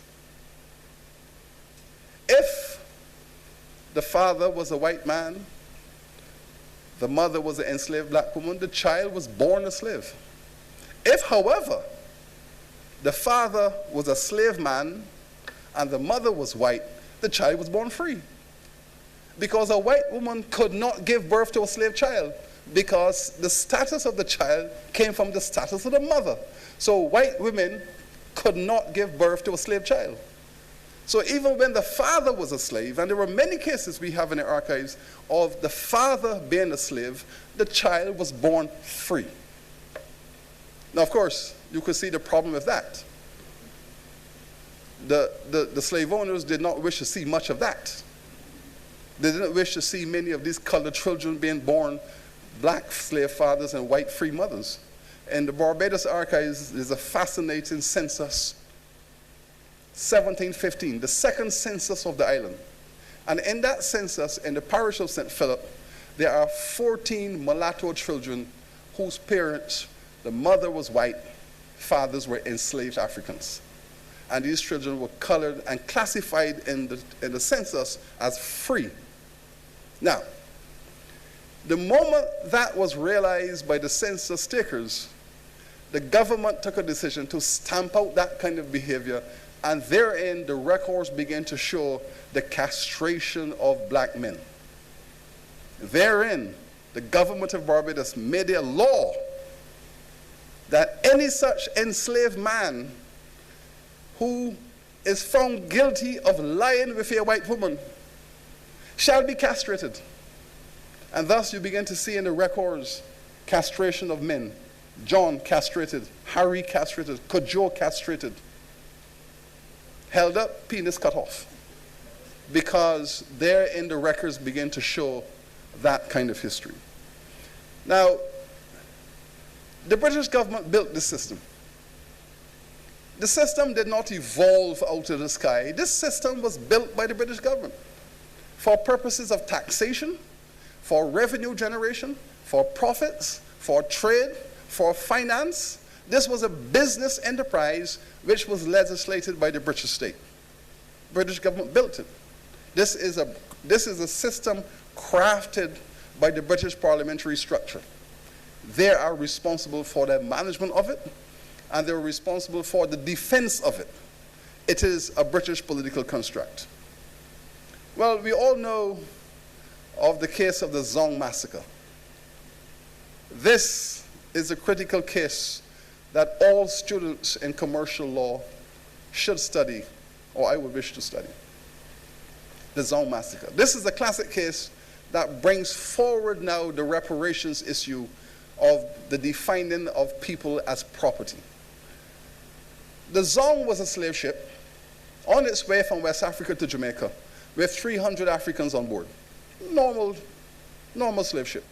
If the father was a white man, the mother was an enslaved black woman, the child was born a slave. If, however, the father was a slave man and the mother was white, the child was born free. Because a white woman could not give birth to a slave child because the status of the child came from the status of the mother. So white women could not give birth to a slave child. So even when the father was a slave, and there were many cases we have in the archives of the father being a slave, the child was born free. Now, of course, you could see the problem with that. The slave owners did not wish to see much of that. They didn't wish to see many of these colored children being born black slave fathers and white free mothers. In the Barbados archives, there's a fascinating census, 1715, the second census of the island. And in that census, in the parish of St. Philip, there are 14 mulatto children whose parents, the mother was white, fathers were enslaved Africans. And these children were colored and classified in the census as free. Now, the moment that was realized by the census takers, the government took a decision to stamp out that kind of behavior, and therein the records began to show the castration of black men. Therein, the government of Barbados made a law that any such enslaved man who is found guilty of lying with a white woman shall be castrated. And thus you begin to see in the records castration of men. John castrated, Harry castrated, Kojo castrated. Held up, penis cut off. Because there in the records begin to show that kind of history. Now, the British government built this system. The system did not evolve out of the sky. This system was built by the British government for purposes of taxation, for revenue generation, for profits, for trade, for finance. This was a business enterprise which was legislated by the British state. British government built it. This is a system crafted by the British parliamentary structure. They are responsible for the management of it, and they're responsible for the defense of it. It is a British political construct. Well, we all know of the case of the Zong massacre. This is a critical case that all students in commercial law should study, or I would wish to study. The Zong massacre. This is a classic case that brings forward now the reparations issue of the defining of people as property. The Zong was a slave ship on its way from West Africa to Jamaica with 300 Africans on board. Normal slave ship.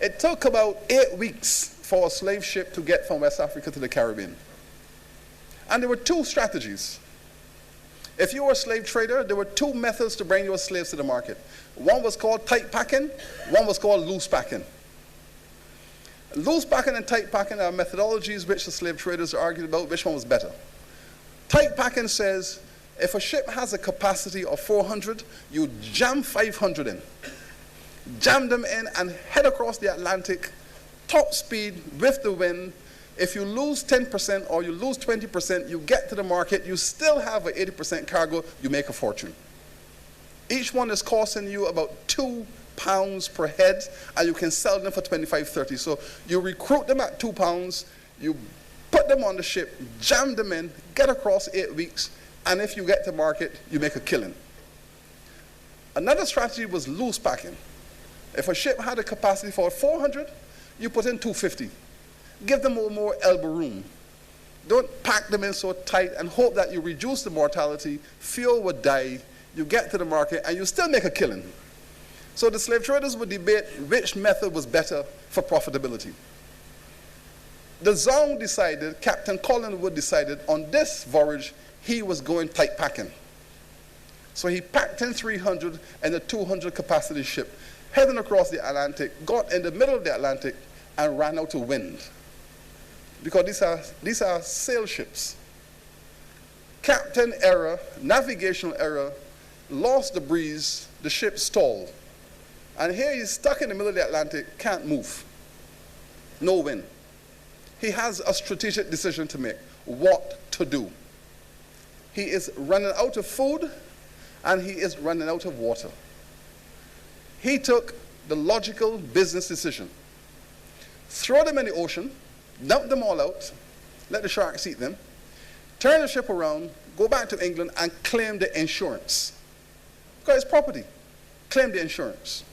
It took about 8 weeks for a slave ship to get from West Africa to the Caribbean. And there were two strategies. If you were a slave trader, there were two methods to bring your slaves to the market. One was called tight packing, one was called loose packing. Loose packing and tight packing are methodologies which the slave traders argued about which one was better. Tight packing says if a ship has a capacity of 400, you jam 500 in. Jam them in and head across the Atlantic, top speed with the wind. If you lose 10% or you lose 20%, you get to the market, you still have an 80% cargo, you make a fortune. Each one is costing you about £2 per head, and you can sell them for 25, 30. So you recruit them at £2, you put them on the ship, jam them in, get across 8 weeks, and if you get to market, you make a killing. Another strategy was loose packing. If a ship had a capacity for 400, you put in 250. Give them more elbow room. Don't pack them in so tight and hope that you reduce the mortality, fuel would die, you get to the market, and you still make a killing. So the slave traders would debate which method was better for profitability. The Zong decided, Captain Collingwood decided, on this voyage, he was going tight packing. So he packed in 300 and a 200 capacity ship, heading across the Atlantic, got in the middle of the Atlantic, and ran out of wind. Because these are sail ships. Captain error, navigational error, lost the breeze, the ship stalled. And here he's stuck in the middle of the Atlantic, can't move. No wind. He has a strategic decision to make, what to do. He is running out of food, and he is running out of water. He took the logical business decision. Throw them in the ocean, dump them all out, let the sharks eat them, turn the ship around, go back to England and claim the insurance. Because it's property. Claim the insurance.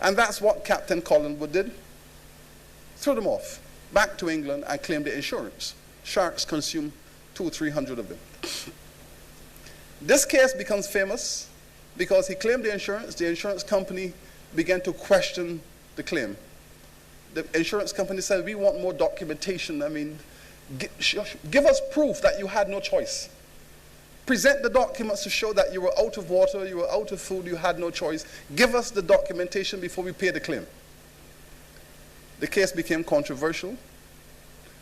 And that's what Captain Collingwood did. Threw them off, back to England and claimed the insurance. Sharks consume 200-300 of them. This case becomes famous because he claimed the insurance company began to question the claim. The insurance company said, we want more documentation. I mean, give us proof that you had no choice. Present the documents to show that you were out of water, you were out of food, you had no choice. Give us the documentation before we pay the claim. The case became controversial,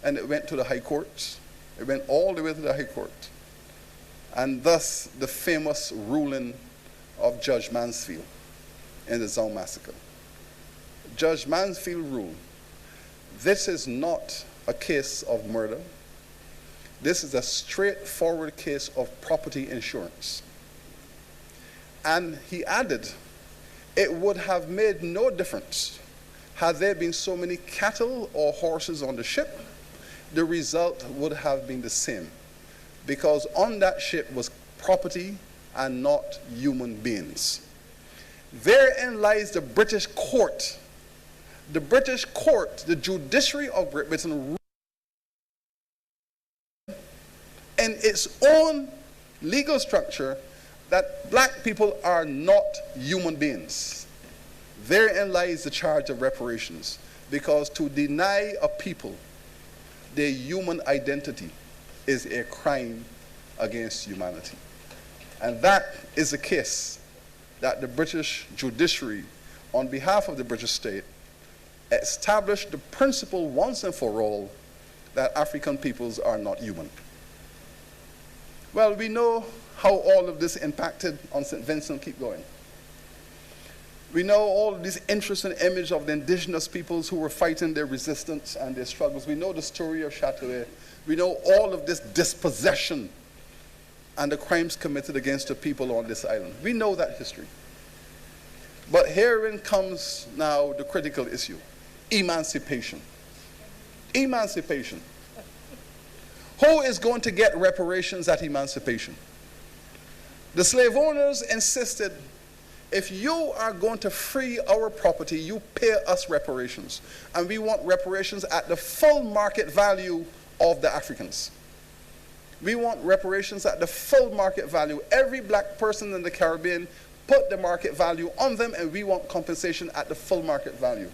and it went to the High Court. It went all the way to the High Court. And thus, the famous ruling of Judge Mansfield in the Zong massacre. Judge Mansfield ruled, this is not a case of murder. This is a straightforward case of property insurance. And he added, it would have made no difference had there been so many cattle or horses on the ship. The result would have been the same, because on that ship was property and not human beings. Therein lies the British court. The British court, the judiciary of Great Britain, in its own legal structure, that black people are not human beings. Therein lies the charge of reparations, because to deny a people their human identity is a crime against humanity. And that is the case that the British judiciary, on behalf of the British state, established the principle once and for all that African peoples are not human. Well, we know how all of this impacted on St. Vincent. Keep going. We know all of these interesting images of the indigenous peoples who were fighting their resistance and their struggles. We know the story of Châteauguay. We know all of this dispossession and the crimes committed against the people on this island. We know that history. But herein comes now the critical issue: emancipation. Emancipation. Who is going to get reparations at emancipation? The slave owners insisted, if you are going to free our property, you pay us reparations. And we want reparations at the full market value of the Africans. We want reparations at the full market value. Every black person in the Caribbean put the market value on them, and we want compensation at the full market value.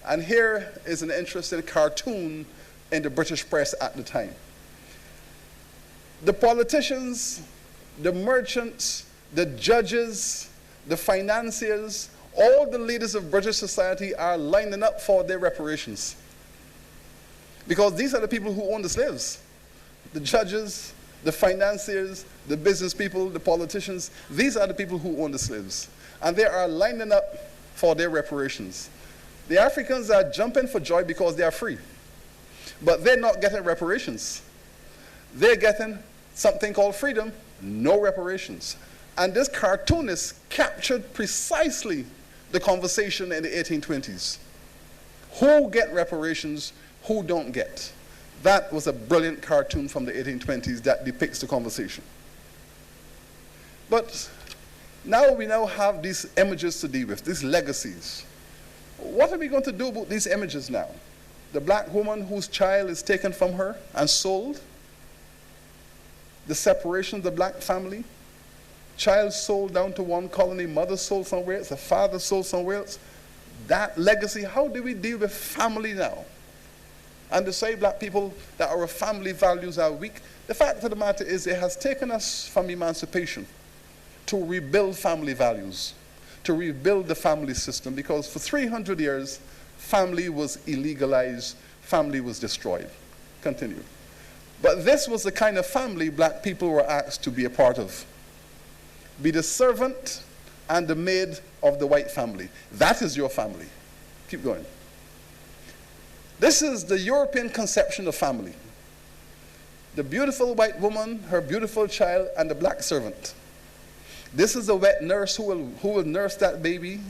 And here is an interesting cartoon in the British press at the time. The politicians, the merchants, the judges, the financiers, all the leaders of British society are lining up for their reparations. Because these are the people who own the slaves. The judges, the financiers, the business people, the politicians, these are the people who own the slaves. And they are lining up for their reparations. The Africans are jumping for joy because they are free. But they're not getting reparations. They're getting something called freedom, no reparations. And this cartoonist captured precisely the conversation in the 1820s. Who get reparations, who don't get? That was a brilliant cartoon from the 1820s that depicts the conversation. But now we have these images to deal with, these legacies. What are we going to do about these images now? The black woman whose child is taken from her and sold, the separation of the black family, child sold down to one colony, mother sold somewhere else, the father sold somewhere else. That legacy, how do we deal with family now? And to say black people that our family values are weak, the fact of the matter is it has taken us from emancipation to rebuild family values, to rebuild the family system, because for 300 years, family was illegalized, family was destroyed. Continue. But this was the kind of family black people were asked to be a part of. Be the servant and the maid of the white family. That is your family. Keep going. This is the European conception of family. The beautiful white woman, her beautiful child, and the black servant. This is the wet nurse who will nurse that baby,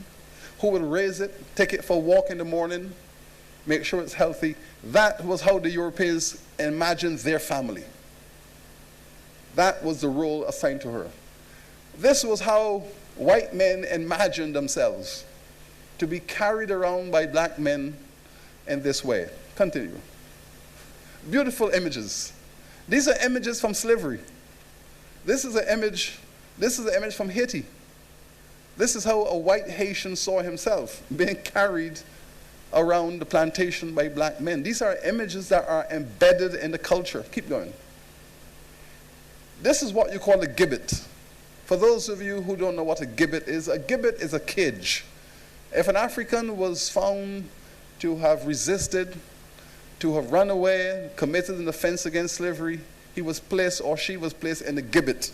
who will raise it, take it for a walk in the morning, make sure it's healthy. That was how the Europeans imagined their family. That was the role assigned to her. This was how white men imagined themselves, to be carried around by black men in this way. Continue. Beautiful images. These are images from slavery. This is an image from Haiti. This is how a white Haitian saw himself, being carried around the plantation by black men. These are images that are embedded in the culture. Keep going. This is what you call a gibbet. For those of you who don't know what a gibbet is a cage. If an African was found to have resisted, to have run away, committed an offense against slavery, he was placed or she was placed in a gibbet.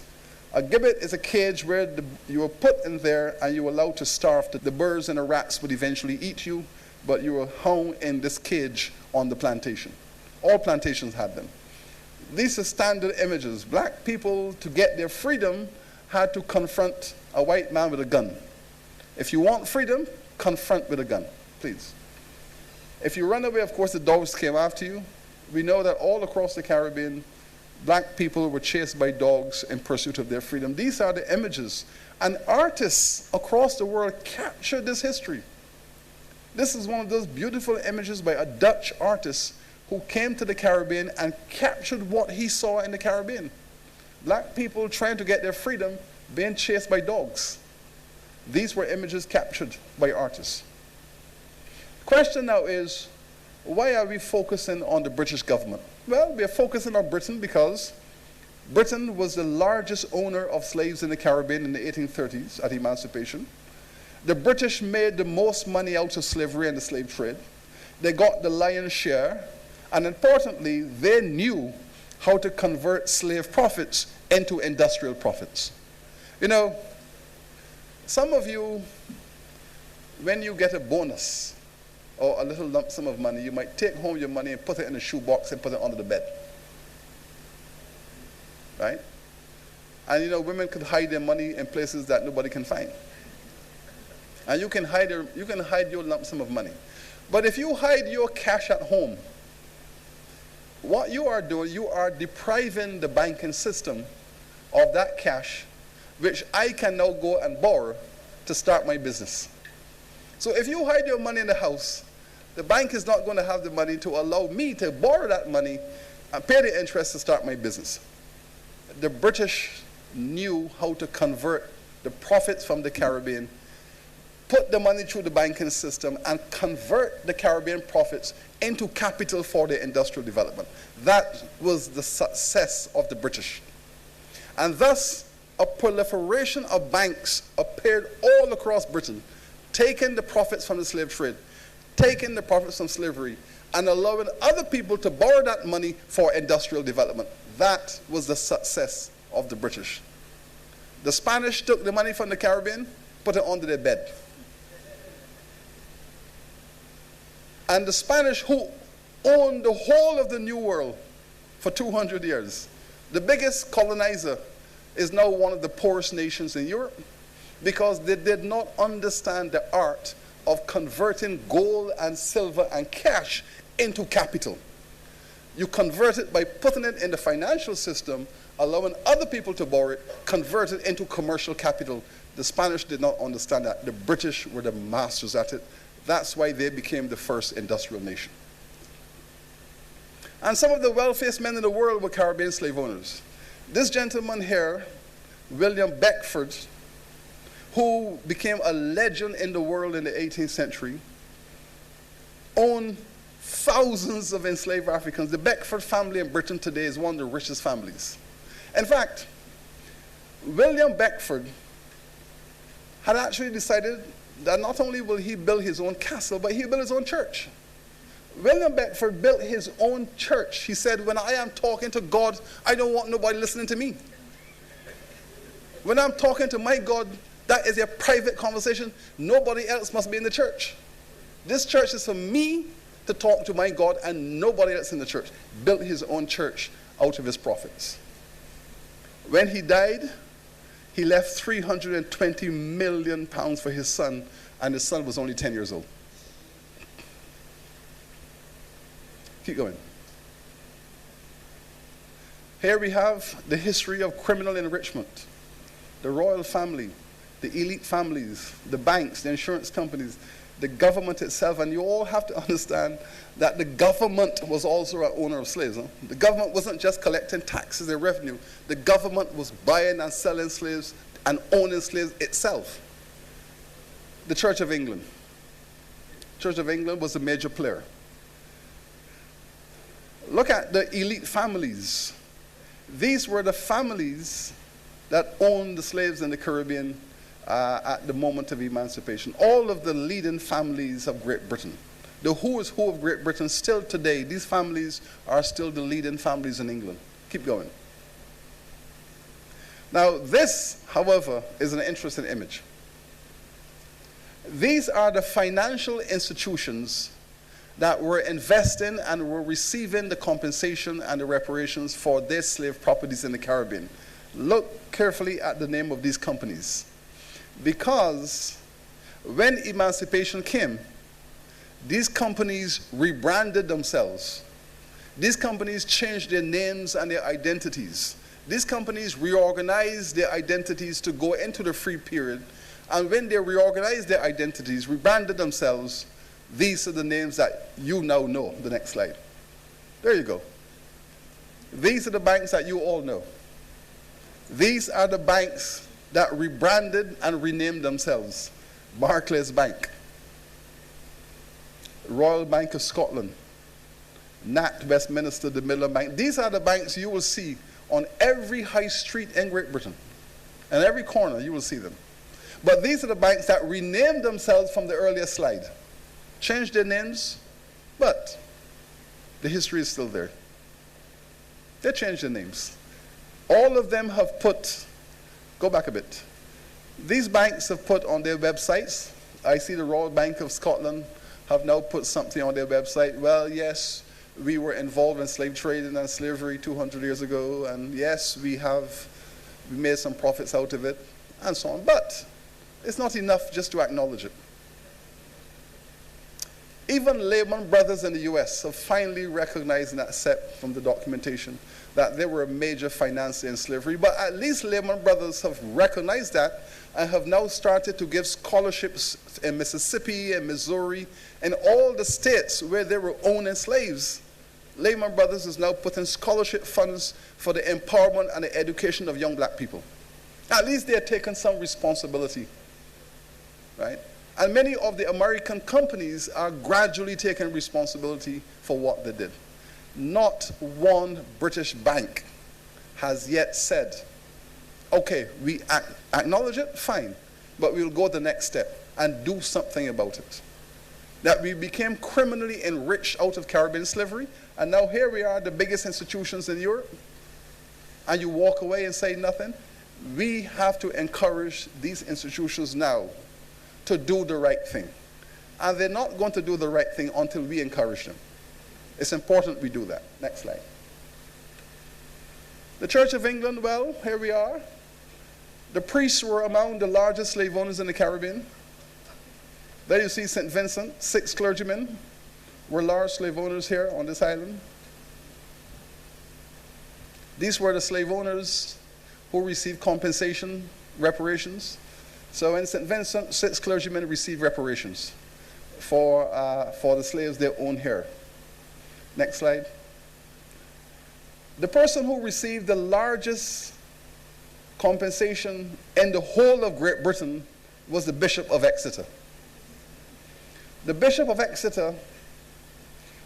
A gibbet is a cage where you were put in there and you were allowed to starve. The birds and the rats would eventually eat you, but you were hung in this cage on the plantation. All plantations had them. These are standard images. Black people, to get their freedom, had to confront a white man with a gun. If you want freedom, confront with a gun, please. If you run away, of course, the dogs came after you. We know that all across the Caribbean, black people were chased by dogs in pursuit of their freedom. These are the images. And artists across the world captured this history. This is one of those beautiful images by a Dutch artist who came to the Caribbean and captured what he saw in the Caribbean. Black people trying to get their freedom, being chased by dogs. These were images captured by artists. The question now is, why are we focusing on the British government? Well, we are focusing on Britain because Britain was the largest owner of slaves in the Caribbean in the 1830s at emancipation. The British made the most money out of slavery and the slave trade. They got the lion's share, and importantly, they knew how to convert slave profits into industrial profits. You know, some of you, when you get a bonus or a little lump sum of money, you might take home your money and put it in a shoebox and put it under the bed. Right? And you know, women could hide their money in places that nobody can find. And you can hide your lump sum of money. But if you hide your cash at home, what you are doing, you are depriving the banking system of that cash, which I can now go and borrow to start my business. So if you hide your money in the house, the bank is not going to have the money to allow me to borrow that money and pay the interest to start my business. The British knew how to convert the profits from the Caribbean, put the money through the banking system, and convert the Caribbean profits into capital for their industrial development. That was the success of the British. And thus, a proliferation of banks appeared all across Britain, taking the profits from the slave trade, taking the profits from slavery, and allowing other people to borrow that money for industrial development. That was the success of the British. The Spanish took the money from the Caribbean, put it under their bed. And the Spanish, who owned the whole of the New World for 200 years, the biggest colonizer, is now one of the poorest nations in Europe because they did not understand the art of converting gold and silver and cash into capital. You convert it by putting it in the financial system, allowing other people to borrow it, convert it into commercial capital. The Spanish did not understand that. The British were the masters at it. That's why they became the first industrial nation. And some of the wealthiest men in the world were Caribbean slave owners. This gentleman here, William Beckford, who became a legend in the world in the 18th century, owned thousands of enslaved Africans. The Beckford family in Britain today is one of the richest families. In fact, William Beckford had actually decided that not only will he build his own castle, but he'll build his own church. William Beckford built his own church. He said, when I am talking to God, I don't want nobody listening to me. When I'm talking to my God, that is a private conversation. Nobody else must be in the church. This church is for me to talk to my God and nobody else in the church. Built his own church out of his profits. When he died, he left 320 million pounds for his son, and his son was only 10 years old. Keep going. Here we have the history of criminal enrichment. The royal family, the elite families, the banks, the insurance companies, the government itself, and you all have to understand that the government was also an owner of slaves. Huh? The government wasn't just collecting taxes and revenue. The government was buying and selling slaves and owning slaves itself. The Church of England. Church of England was a major player. Look at the elite families. These were the families that owned the slaves in the Caribbean at the moment of emancipation. All of the leading families of Great Britain. The who is who of Great Britain still today, these families are still the leading families in England. Keep going. Now this, however, is an interesting image. These are the financial institutions that were investing and were receiving the compensation and the reparations for their slave properties in the Caribbean. Look carefully at the name of these companies. Because when emancipation came, these companies rebranded themselves. These companies changed their names and their identities. These companies reorganized their identities to go into the free period. And when they reorganized their identities, rebranded themselves, these are the names that you now know. The next slide. There you go. These are the banks that you all know. These are the banks that rebranded and renamed themselves. Barclays Bank, Royal Bank of Scotland, NAT Westminster, the Midland Bank. These are the banks you will see on every high street in Great Britain. And every corner you will see them. But these are the banks that renamed themselves from the earlier slide. Changed their names, but the history is still there. They changed their names. All of them have put, go back a bit. These banks have put on their websites, I see the Royal Bank of Scotland have now put something on their website. Well, yes, we were involved in slave trading and slavery 200 years ago, and yes, we made some profits out of it, and so on. But it's not enough just to acknowledge it. Even Lehman Brothers in the US have finally recognized and accept from the documentation that they were a major financier in slavery. But at least Lehman Brothers have recognized that and have now started to give scholarships in Mississippi and Missouri and all the states where they were owning slaves. Lehman Brothers is now putting scholarship funds for the empowerment and the education of young black people. At least they are taking some responsibility, right? And many of the American companies are gradually taking responsibility for what they did. Not one British bank has yet said, okay, we acknowledge it, fine, but we'll go the next step and do something about it. That we became criminally enriched out of Caribbean slavery, and now here we are, the biggest institutions in Europe, and you walk away and say nothing. We have to encourage these institutions now to do the right thing. And they're not going to do the right thing until we encourage them. It's important we do that. Next slide. The Church of England, well, here we are. The priests were among the largest slave owners in the Caribbean. There you see St. Vincent, 6 clergymen were large slave owners here on this island. These were the slave owners who received compensation, reparations. So in St. Vincent, 6 clergymen received reparations for the slaves they own here. Next slide. The person who received the largest compensation in the whole of Great Britain was the Bishop of Exeter. The Bishop of Exeter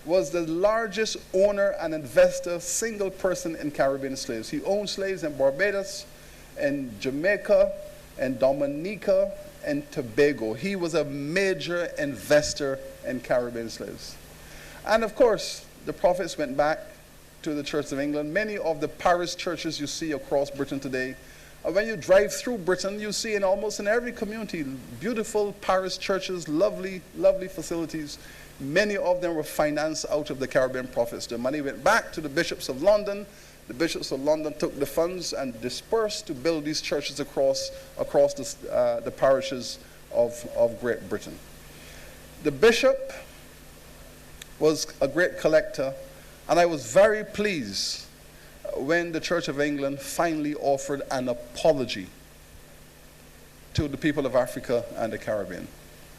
was the largest owner and investor, single person in Caribbean slaves. He owned slaves in Barbados, in Jamaica, and Dominica, and Tobago. He was a major investor in Caribbean slaves. And of course, the profits went back to the Church of England. Many of the parish churches you see across Britain today, when you drive through Britain, you see in almost in every community, beautiful parish churches, lovely, lovely facilities. Many of them were financed out of the Caribbean profits. The money went back to the bishops of London. The bishops of London took the funds and dispersed to build these churches across the parishes of Great Britain. The bishop was a great collector, and I was very pleased when the Church of England finally offered an apology to the people of Africa and the Caribbean.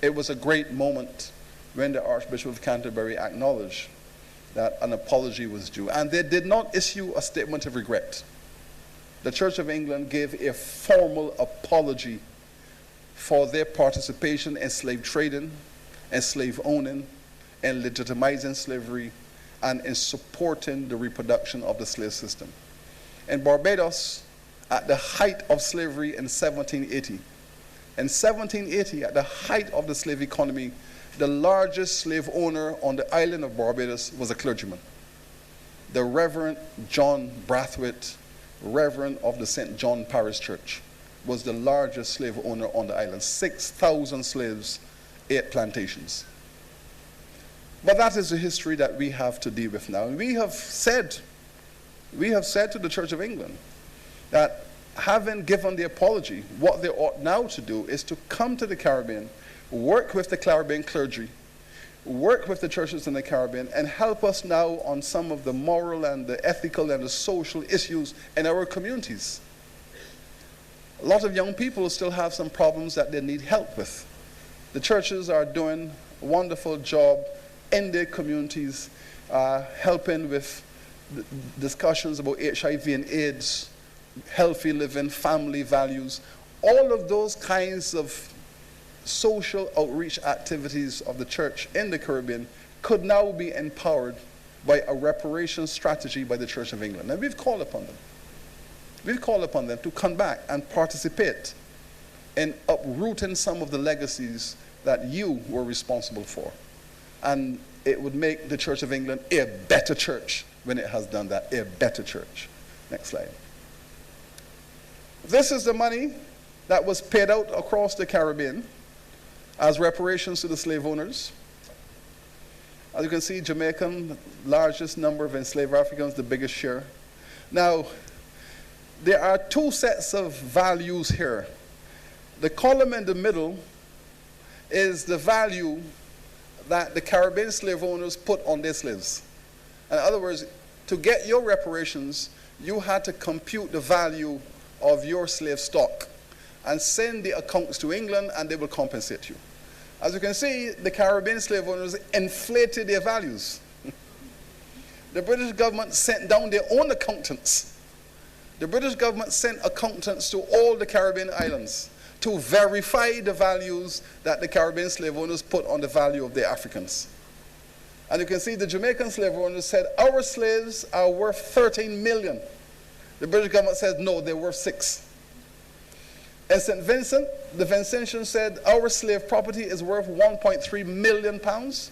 It was a great moment when the Archbishop of Canterbury acknowledged that an apology was due. And they did not issue a statement of regret. The Church of England gave a formal apology for their participation in slave trading, and slave owning, and legitimizing slavery, and in supporting the reproduction of the slave system. In Barbados, at the height of slavery in 1780, at the height of the slave economy, the largest slave owner on the island of Barbados was a clergyman. The Reverend John Brathwaite, Reverend of the St. John Parish Church, was the largest slave owner on the island. 6,000 slaves, 8 plantations. But that is the history that we have to deal with now. And we have said to the Church of England that, having given the apology, what they ought now to do is to come to the Caribbean, work with the Caribbean clergy, work with the churches in the Caribbean, and help us now on some of the moral and the ethical and the social issues in our communities. A lot of young people still have some problems that they need help with. The churches are doing a wonderful job in their communities, helping with discussions about HIV and AIDS, healthy living, family values, all of those kinds of social outreach activities of the church in the Caribbean could now be empowered by a reparations strategy by the Church of England. And we've called upon them. We've called upon them to come back and participate in uprooting some of the legacies that you were responsible for. And it would make the Church of England a better church when it has done that, a better church. Next slide. This is the money that was paid out across the Caribbean as reparations to the slave owners. As you can see, Jamaican, largest number of enslaved Africans, the biggest share. Now, there are 2 sets of values here. The column in the middle is the value that the Caribbean slave owners put on their slaves. In other words, to get your reparations, you had to compute the value of your slave stock and send the accounts to England, and they will compensate you. As you can see, the Caribbean slave owners inflated their values. The British government sent down their own accountants. The British government sent accountants to all the Caribbean islands to verify the values that the Caribbean slave owners put on the value of the Africans. And you can see the Jamaican slave owners said, our slaves are worth 13 million. The British government said, no, they're worth 6. In St. Vincent, the Vincentians said, our slave property is worth 1.3 million pounds.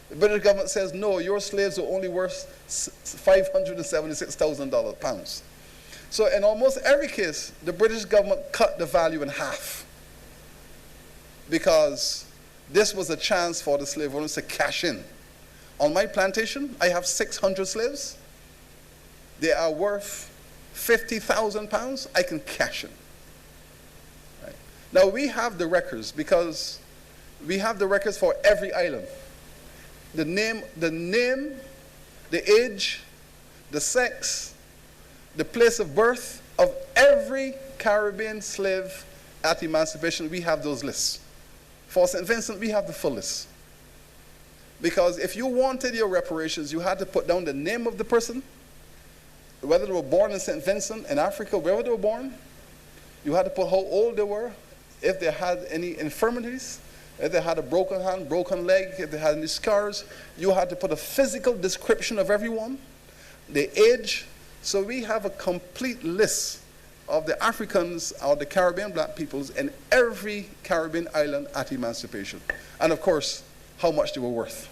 The British government says, no, your slaves are only worth $576,000 pounds. So in almost every case, the British government cut the value in half, because this was a chance for the slave owners to cash in. On my plantation, I have 600 slaves. They are worth 50,000 pounds. I can cash in. Right. Now we have the records, because we have the records for every island. The name, the age, the sex, the place of birth of every Caribbean slave at emancipation. We have those lists. For St. Vincent, we have the full list. Because if you wanted your reparations, you had to put down the name of the person, whether they were born in St. Vincent, in Africa, wherever they were born. You had to put how old they were, if they had any infirmities, if they had a broken hand, broken leg, if they had any scars. You had to put a physical description of everyone, the age. So we have a complete list of the Africans or the Caribbean black peoples in every Caribbean island at emancipation. And of course, how much they were worth.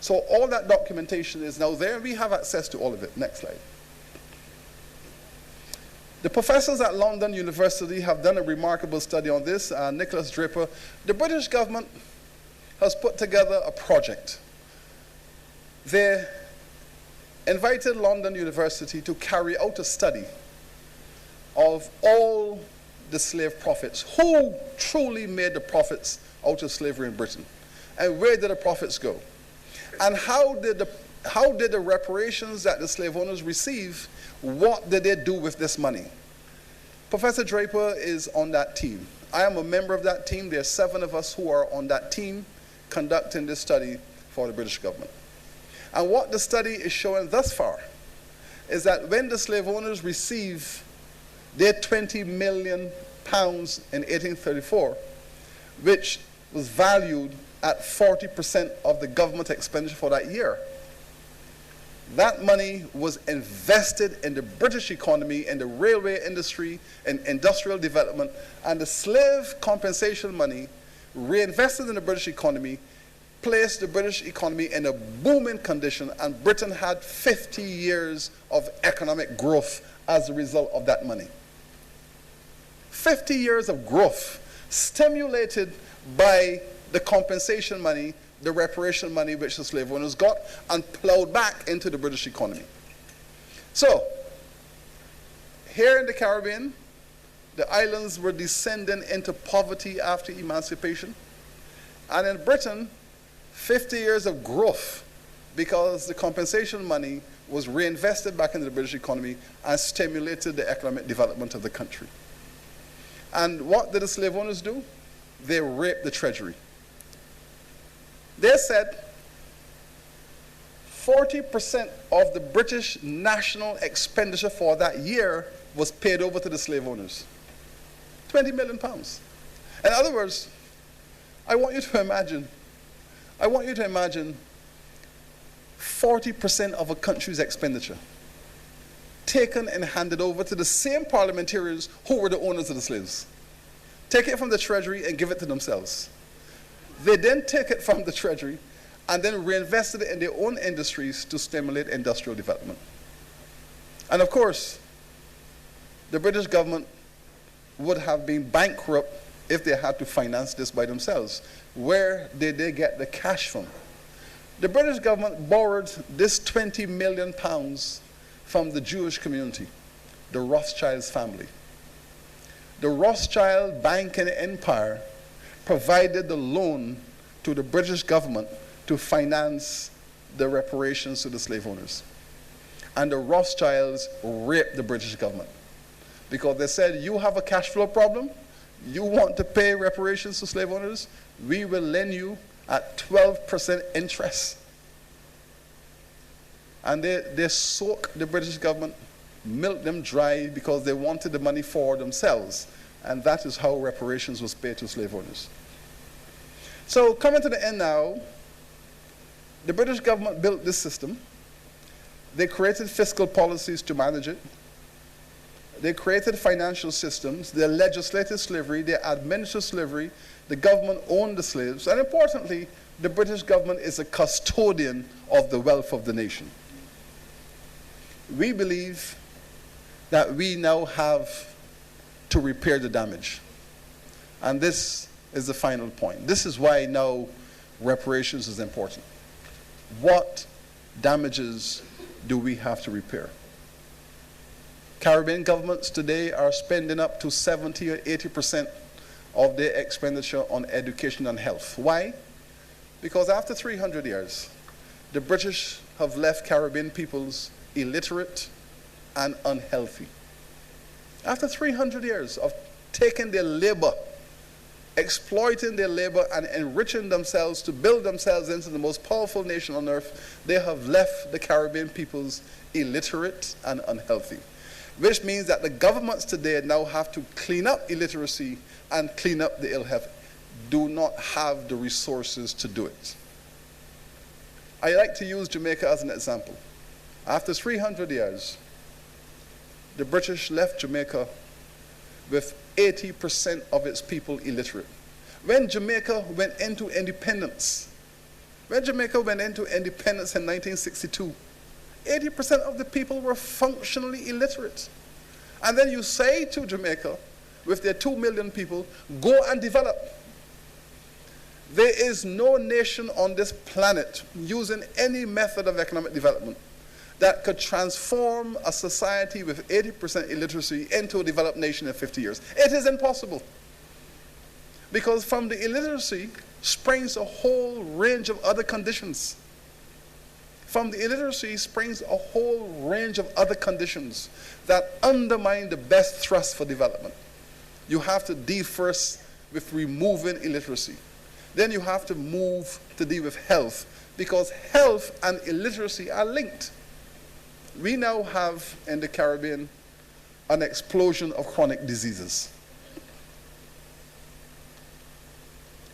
So all that documentation is now there. We have access to all of it. Next slide. The professors at London University have done a remarkable study on this. Nicholas Draper. The British government has put together a project. They invited London University to carry out a study of all the slave profits. Who truly made the profits out of slavery in Britain? And where did the profits go? And how did the reparations that the slave owners receive, what did they do with this money? Professor Draper is on that team. I am a member of that team. There are 7 of us who are on that team conducting this study for the British government. And what the study is showing thus far is that when the slave owners receive their 20 million pounds in 1834, which was valued at 40% of the government expenditure for that year, that money was invested in the British economy, in the railway industry, in industrial development, and the slave compensation money reinvested in the British economy, placed the British economy in a booming condition, and Britain had 50 years of economic growth as a result of that money. 50 years of growth stimulated by the compensation money, the reparation money which the slave owners got, and plowed back into the British economy. So, here in the Caribbean, the islands were descending into poverty after emancipation. And in Britain, 50 years of growth because the compensation money was reinvested back into the British economy and stimulated the economic development of the country. And what did the slave owners do? They raped the treasury. They said 40% of the British national expenditure for that year was paid over to the slave owners. 20 million pounds. In other words, I want you to imagine 40% of a country's expenditure taken and handed over to the same parliamentarians who were the owners of the slaves. Take it from the treasury and give it to themselves. They then take it from the treasury and then reinvested it in their own industries to stimulate industrial development. And of course, the British government would have been bankrupt if they had to finance this by themselves. Where did they get the cash from? The British government borrowed this 20 million pounds from the Jewish community, the Rothschilds family. The Rothschild banking empire provided the loan to the British government to finance the reparations to the slave owners. And the Rothschilds raped the British government because they said, you have a cash flow problem, you want to pay reparations to slave owners, we will lend you at 12% interest. And they soaked the British government, milked them dry because they wanted the money for themselves. And that is how reparations was paid to slave owners. So coming to the end now, the British government built this system. They created fiscal policies to manage it. They created financial systems. They legislated slavery. They administered slavery. The government owned the slaves. And importantly, the British government is a custodian of the wealth of the nation. We believe that we now have to repair the damage. And this is the final point. This is why now reparations is important. What damages do we have to repair? Caribbean governments today are spending up to 70 or 80% of their expenditure on education and health. Why? Because after 300 years, the British have left Caribbean peoples illiterate and unhealthy. After 300 years of taking their labor, exploiting their labor and enriching themselves to build themselves into the most powerful nation on earth, they have left the Caribbean peoples illiterate and unhealthy. Which means that the governments today now have to clean up illiteracy and clean up the ill health. Do not have the resources to do it. I like to use Jamaica as an example. After 300 years, the British left Jamaica with 80% of its people illiterate. When Jamaica went into independence, in 1962, 80% of the people were functionally illiterate. And then you say to Jamaica, with their 2 million people, go and develop. There is no nation on this planet using any method of economic development that could transform a society with 80% illiteracy into a developed nation in 50 years. It is impossible. Because from the illiteracy springs a whole range of other conditions. From the illiteracy springs a whole range of other conditions that undermine the best thrust for development. You have to deal first with removing illiteracy. Then you have to move to deal with health, because health and illiteracy are linked. We now have in the Caribbean an explosion of chronic diseases.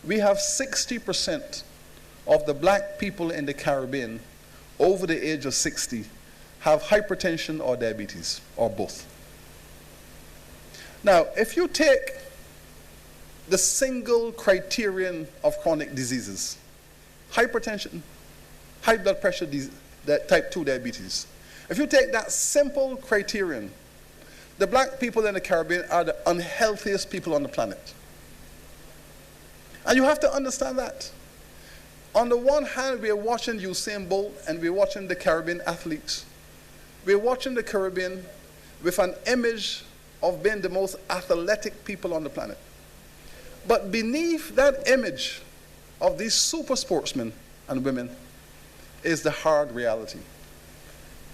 We have 60% of the black people in the Caribbean over the age of 60 have hypertension or diabetes, or both. Now, if you take the single criterion of chronic diseases: hypertension, high blood pressure, type 2 diabetes. If you take that simple criterion, the black people in the Caribbean are the unhealthiest people on the planet. And you have to understand that. On the one hand, we are watching Usain Bolt and we're watching the Caribbean athletes. We're watching the Caribbean with an image of being the most athletic people on the planet. But beneath that image of these super sportsmen and women is the hard reality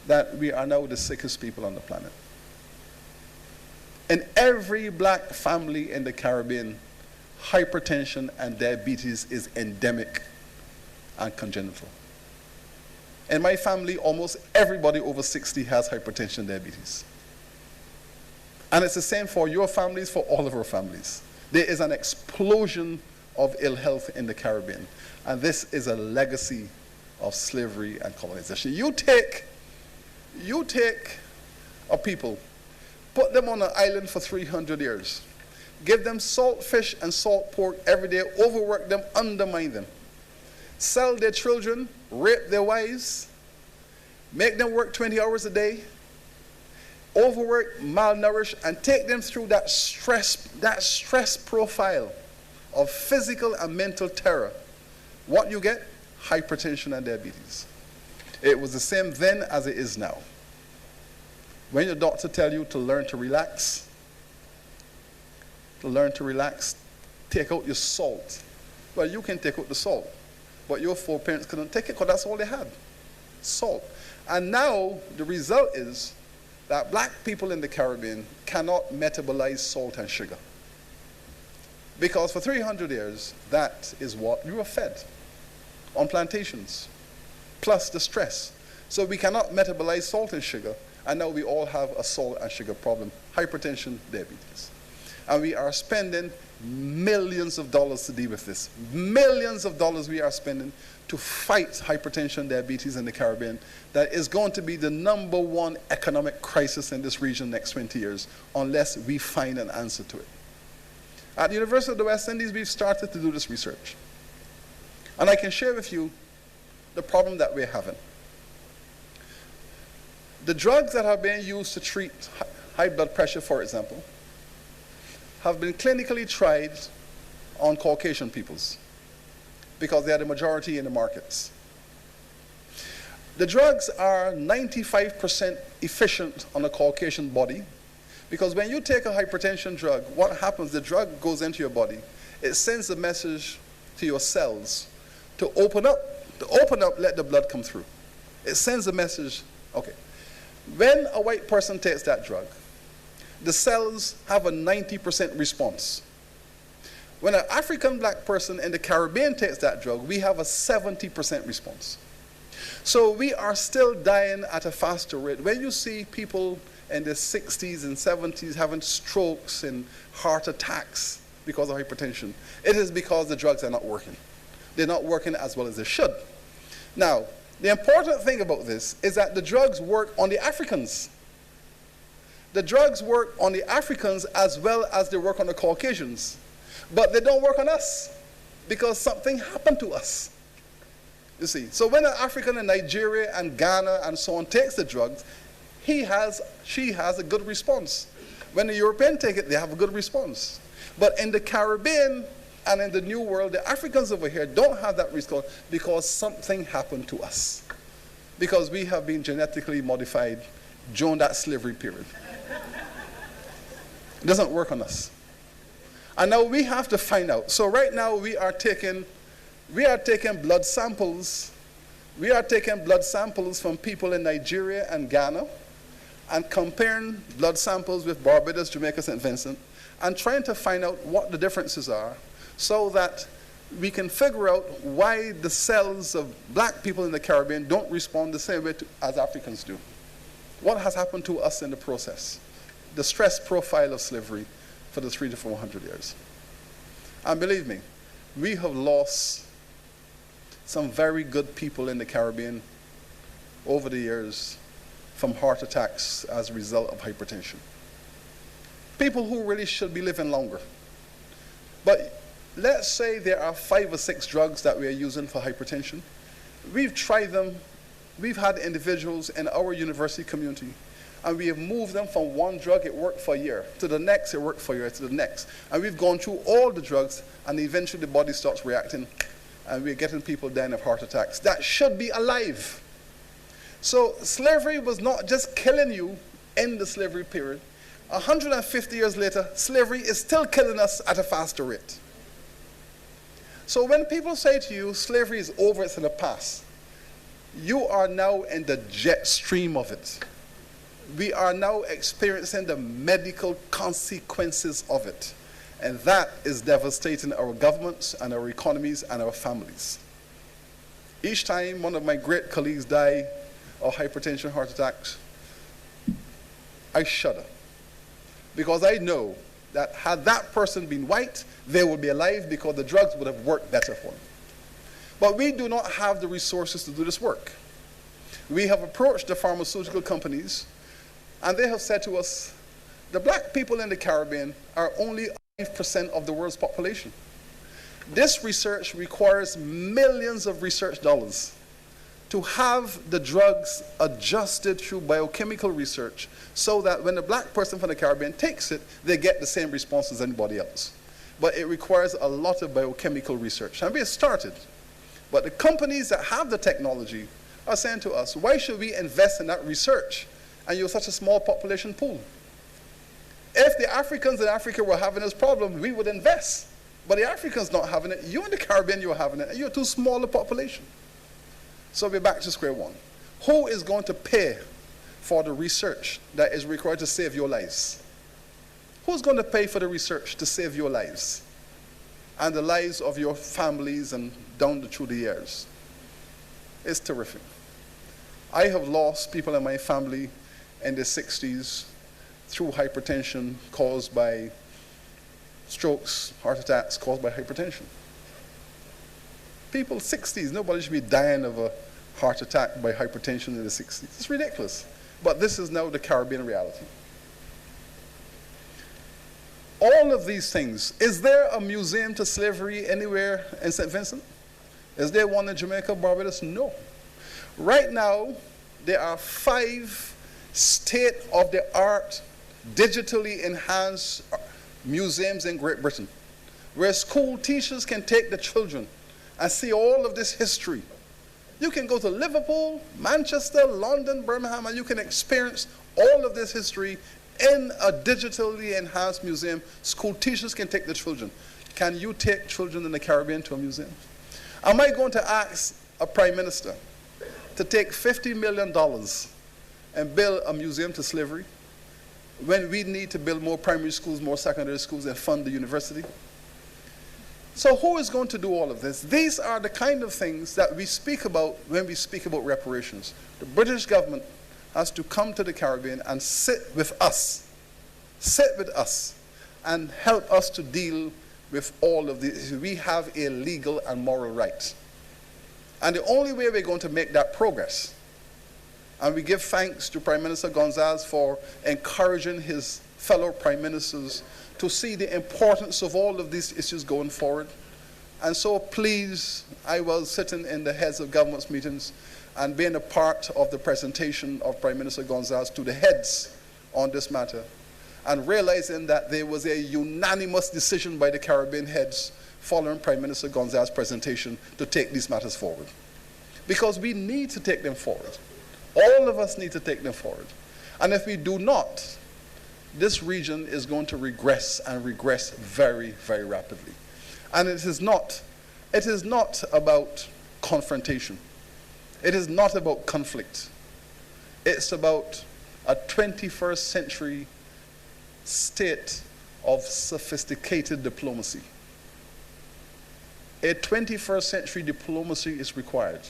that we are now the sickest people on the planet. In every black family in the Caribbean, hypertension and diabetes is endemic and congenital. In my family, almost everybody over 60 has hypertension and diabetes. And it's the same for your families, for all of our families. There is an explosion of ill health in the Caribbean. And this is a legacy of slavery and colonization. You take a people, put them on an island for 300 years, give them salt fish and salt pork every day, overwork them, undermine them, sell their children, rape their wives, make them work 20 hours a day, overwork, malnourish, and take them through that stress profile of physical and mental terror. What you get? Hypertension and diabetes. It was the same then as it is now. When your doctor tells you to learn to relax, take out your salt. Well, you can take out the salt, but your foreparents couldn't take it because that's all they had, salt. And now the result is that black people in the Caribbean cannot metabolize salt and sugar. Because for 300 years, that is what we were fed on plantations, plus the stress. So we cannot metabolize salt and sugar, and now we all have a salt and sugar problem, hypertension, diabetes. And we are spending millions of dollars to deal with this. Millions of dollars we are spending to fight hypertension, diabetes in the Caribbean. That is going to be the #1 economic crisis in this region next 20 years, unless we find an answer to it. At the University of the West Indies, we've started to do this research. And I can share with you the problem that we're having. The drugs that are being used to treat high blood pressure, for example, have been clinically tried on Caucasian peoples because they are the majority in the markets. The drugs are 95% efficient on a Caucasian body because when you take a hypertension drug, what happens, the drug goes into your body, it sends a message to your cells to open up, let the blood come through. It sends a message, okay. When a white person takes that drug, the cells have a 90% response. When an African black person in the Caribbean takes that drug, we have a 70% response. So we are still dying at a faster rate. When you see people in their 60s and 70s having strokes and heart attacks because of hypertension, it is because the drugs are not working. They're not working as well as they should. Now, the important thing about this is that the drugs work on the Africans. The drugs work on the Africans as well as they work on the Caucasians. But they don't work on us because something happened to us. You see, so when an African in Nigeria and Ghana and so on takes the drugs, she has a good response. When the European take it, they have a good response. But in the Caribbean and in the New World, the Africans over here don't have that response because something happened to us. Because we have been genetically modified during that slavery period. It doesn't work on us. And now we have to find out. So right now we are taking blood samples. We are taking blood samples from people in Nigeria and Ghana and comparing blood samples with Barbados, Jamaica, St. Vincent, and trying to find out what the differences are so that we can figure out why the cells of black people in the Caribbean don't respond the same way as Africans do. What has happened to us in the process? The stress profile of slavery for the 300 to 400 years. And believe me, we have lost some very good people in the Caribbean over the years from heart attacks as a result of hypertension. People who really should be living longer. But let's say there are 5 or 6 drugs that we are using for hypertension. We've tried them. We've had individuals in our university community, and we have moved them from one drug, it worked for a year, to the next, it worked for a year, to the next. And we've gone through all the drugs, and eventually the body starts reacting, and we're getting people dying of heart attacks. That should be alive. So slavery was not just killing you in the slavery period. 150 years later, slavery is still killing us at a faster rate. So when people say to you, slavery is over, it's in the past, you are now in the jet stream of it. We are now experiencing the medical consequences of it. And that is devastating our governments and our economies and our families. Each time one of my great colleagues die of hypertension, heart attacks, I shudder. Because I know that had that person been white, they would be alive because the drugs would have worked better for them. But we do not have the resources to do this work. We have approached the pharmaceutical companies, and they have said to us, the black people in the Caribbean are only 5% of the world's population. This research requires millions of research dollars to have the drugs adjusted through biochemical research so that when a black person from the Caribbean takes it, they get the same response as anybody else. But it requires a lot of biochemical research. And we have started. But the companies that have the technology are saying to us, why should we invest in that research and you're such a small population pool? If the Africans in Africa were having this problem, we would invest. But the Africans not having it, you in the Caribbean, you're having it, and you're too small a population. So we're back to square one. Who is going to pay for the research that is required to save your lives? Who's going to pay for the research to save your lives and the lives of your families and down through the years? It's terrific. I have lost people in my family in the 60s through hypertension caused by strokes, heart attacks caused by hypertension. People 60s, nobody should be dying of a heart attack by hypertension in the 60s. It's ridiculous. But this is now the Caribbean reality. All of these things. Is there a museum to slavery anywhere in St. Vincent? Is there one in Jamaica, Barbados? No. Right now, there are 5 state-of-the-art, digitally enhanced museums in Great Britain, where school teachers can take the children and see all of this history. You can go to Liverpool, Manchester, London, Birmingham, and you can experience all of this history in a digitally enhanced museum. School teachers can take the children. Can you take children in the Caribbean to a museum? Am I going to ask a prime minister to take $50 million and build a museum to slavery when we need to build more primary schools, more secondary schools, and fund the university? So who is going to do all of this? These are the kind of things that we speak about when we speak about reparations. The British government has to come to the Caribbean and sit with us, and help us to deal with all of this. We have a legal and moral right. And the only way we're going to make that progress, and we give thanks to Prime Minister Gonzalez for encouraging his fellow prime ministers to see the importance of all of these issues going forward. And so please, I was sitting in the heads of governments meetings and being a part of the presentation of Prime Minister Gonzalez to the heads on this matter, and realizing that there was a unanimous decision by the Caribbean heads following Prime Minister Gonzalez's presentation to take these matters forward. Because we need to take them forward. All of us need to take them forward. And if we do not, this region is going to regress and regress very, very rapidly. And it is not about confrontation. It is not about conflict. It's about a 21st century state of sophisticated diplomacy. A 21st century diplomacy is required.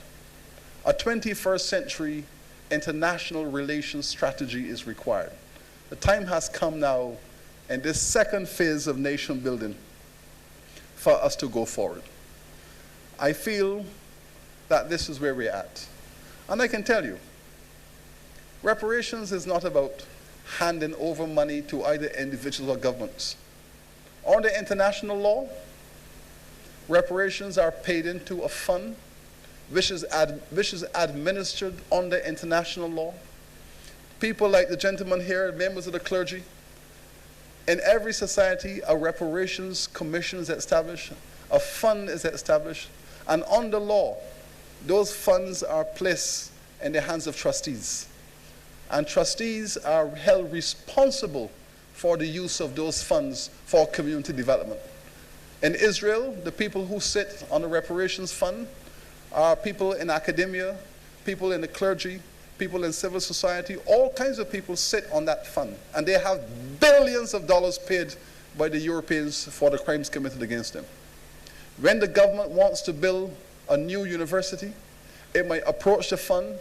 A 21st century international relations strategy is required. The time has come now in this second phase of nation building for us to go forward. I feel that this is where we're at. And I can tell you, reparations is not about handing over money to either individuals or governments, Under international law, reparations are paid into a fund which is administered under international law. People like the gentleman here, members of the clergy, in every society, a reparations commission is established, a fund is established, and under law, those funds are placed in the hands of trustees. And trustees are held responsible for the use of those funds for community development. In Israel, the people who sit on the reparations fund are people in academia, people in the clergy, people in civil society, all kinds of people sit on that fund. And they have billions of dollars paid by the Europeans for the crimes committed against them. When the government wants to build a new university, it might approach the fund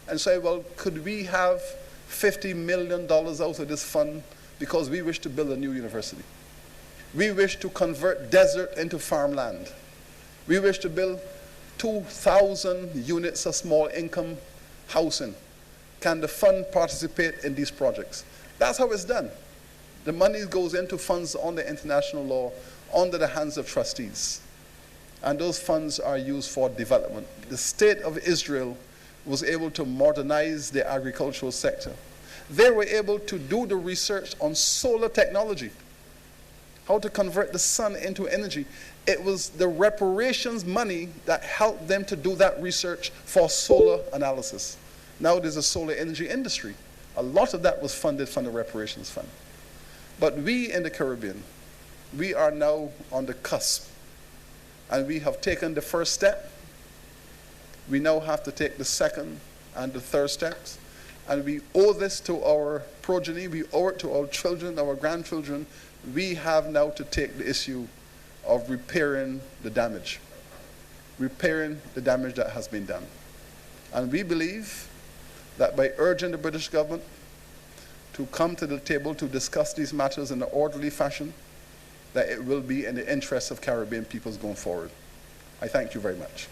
and say, well, could we have $50 million out of this fund because we wish to build a new university? We wish to convert desert into farmland. We wish to build 2,000 units of small income housing. Can the fund participate in these projects? That's how it's done. The money goes into funds under international law, under the hands of trustees. And those funds are used for development. The state of Israel was able to modernize the agricultural sector. They were able to do the research on solar technology, how to convert the sun into energy. It was the reparations money that helped them to do that research for solar analysis. Now there's a solar energy industry. A lot of that was funded from the reparations fund. But we in the Caribbean, we are now on the cusp. And we have taken the first step. We now have to take the second and the third steps. And we owe this to our progeny. We owe it to our children, our grandchildren. We have now to take the issue of repairing the damage. Repairing the damage that has been done. And we believe that by urging the British government to come to the table to discuss these matters in an orderly fashion, that it will be in the interest of Caribbean peoples going forward. I thank you very much.